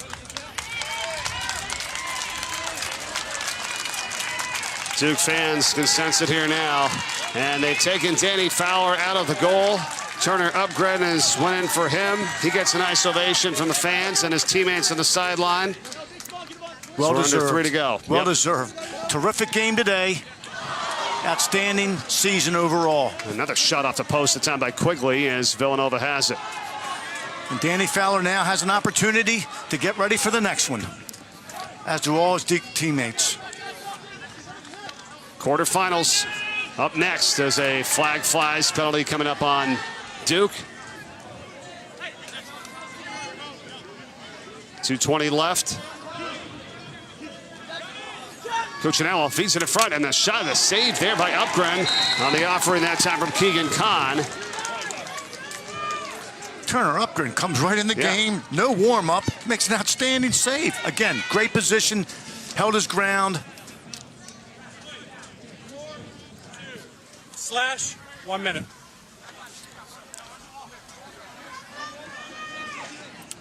Duke fans can sense it here now. And they've taken Danny Fowler out of the goal. Turner Upgren is winning for him. He gets a nice ovation from the fans and his teammates on the sideline. Well deserved. Under 3 to go. Well deserved. Terrific game today. Outstanding season overall. Another shot off the post, this time by Quigley, as Villanova has it. And Danny Fowler now has an opportunity to get ready for the next one, as do all his Duke teammates. Quarterfinals up next. There's a flag flies penalty coming up on Duke. 2:20 left. Cuccinello feeds it in front, and the shot, the save there by Upgren on the offering that time from Keegan Kahn. Turner Upgren comes right in the game, no warm-up, makes an outstanding save. Again, great position, held his ground. Slash, 1 minute.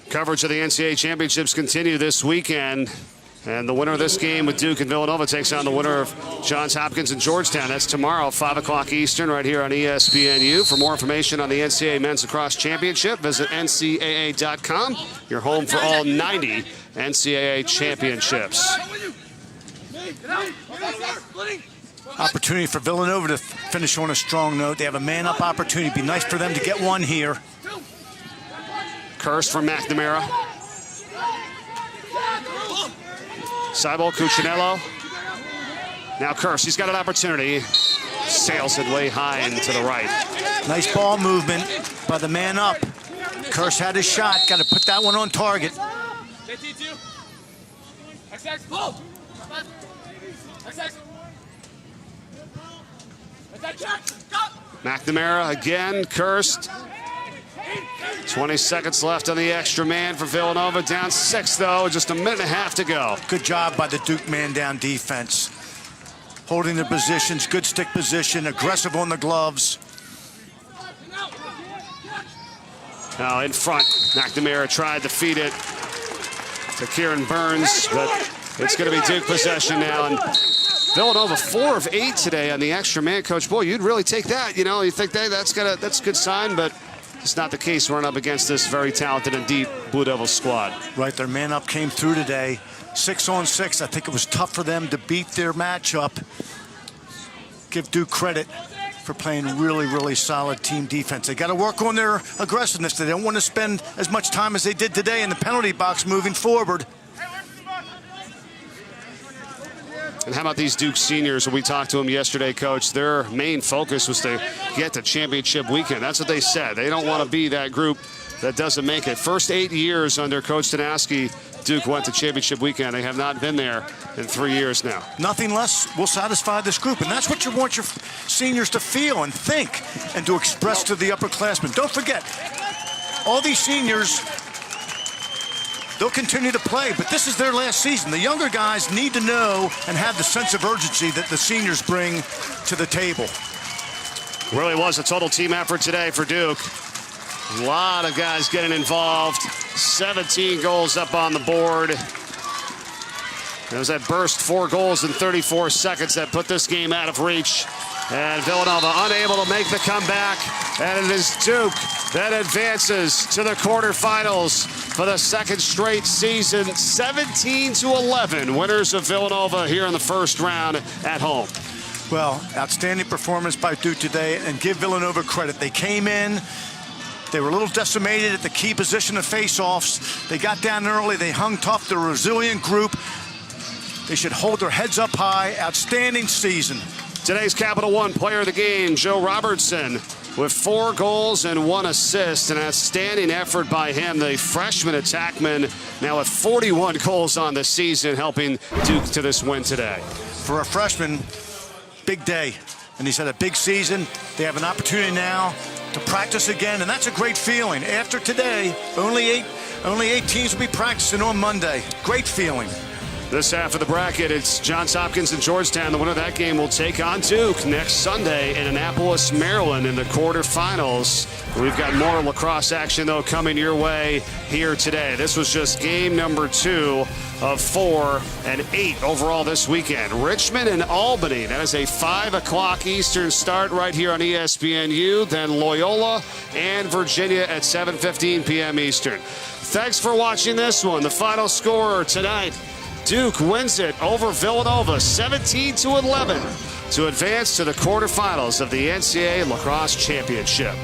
Coverage of the NCAA championships continue this weekend. And the winner of this game with Duke and Villanova takes on the winner of Johns Hopkins and Georgetown. That's tomorrow, 5 o'clock Eastern, right here on ESPNU. For more information on the NCAA Men's Lacrosse Championship, visit ncaa.com, your home for all 90 NCAA championships. Opportunity for Villanova to finish on a strong note. They have a man-up opportunity. It'd be nice for them to get one here. Curse from McNamara. Seibel, Cuccinello. Now Curse, he's got an opportunity. Sails it way high and to the right. Nice ball movement by the man up. Curse had his shot. Got to put that one on target. McNamara again, cursed. 20 seconds left on the extra man for Villanova. Down 6, though. Just a minute and a half to go. Good job by the Duke man-down defense. Holding their positions, good stick position, aggressive on the gloves. Now in front, McNamara tried to feed it to Kieran Burns, but it's going to be Duke possession now. And Villanova 4 of 8 today on the extra man. Coach, boy, you'd really take that. You know, you think that's a good sign, but it's not the case. Run up against this very talented and deep Blue Devils squad. Right, their man up came through today. 6 on 6. I think it was tough for them to beat their matchup. Give Duke credit for playing really, really solid team defense. They got to work on their aggressiveness. They don't want to spend as much time as they did today in the penalty box moving forward. And how about these Duke seniors? When we talked to them yesterday, Coach, their main focus was to get to championship weekend. That's what they said. They don't want to be that group that doesn't make it. First 8 years under Coach Tanaski, Duke went to championship weekend. They have not been there in 3 years now. Nothing less will satisfy this group, and that's what you want your seniors to feel and think and to express to the upperclassmen. Don't forget, all these seniors, they'll continue to play, but this is their last season. The younger guys need to know and have the sense of urgency that the seniors bring to the table. Really was a total team effort today for Duke. A lot of guys getting involved. 17 goals up on the board. There was that burst, 4 goals in 34 seconds that put this game out of reach. And Villanova unable to make the comeback. And it is Duke that advances to the quarterfinals for the second straight season. 17-11, winners of Villanova here in the first round at home. Well, outstanding performance by Duke today, and give Villanova credit. They came in. They were a little decimated at the key position of face-offs. They got down early. They hung tough. They're a resilient group. They should hold their heads up high. Outstanding season. Today's Capital One Player of the Game, Joe Robertson, with 4 goals and 1 assist. An outstanding effort by him, the freshman attackman, now with 41 goals on the season, helping Duke to this win today. For a freshman, big day. And he's had a big season. They have an opportunity now to practice again, and that's a great feeling. After today, only eight teams will be practicing on Monday. Great feeling. This half of the bracket, it's Johns Hopkins and Georgetown. The winner of that game will take on Duke next Sunday in Annapolis, Maryland in the quarterfinals. We've got more lacrosse action, though, coming your way here today. This was just game number 2 of 4 and 8 overall this weekend. Richmond and Albany. That is a 5 o'clock Eastern start right here on ESPNU. Then Loyola and Virginia at 7:15 p.m. Eastern. Thanks for watching this one. The final score tonight, Duke wins it over Villanova 17-11 to advance to the quarterfinals of the NCAA Lacrosse Championship.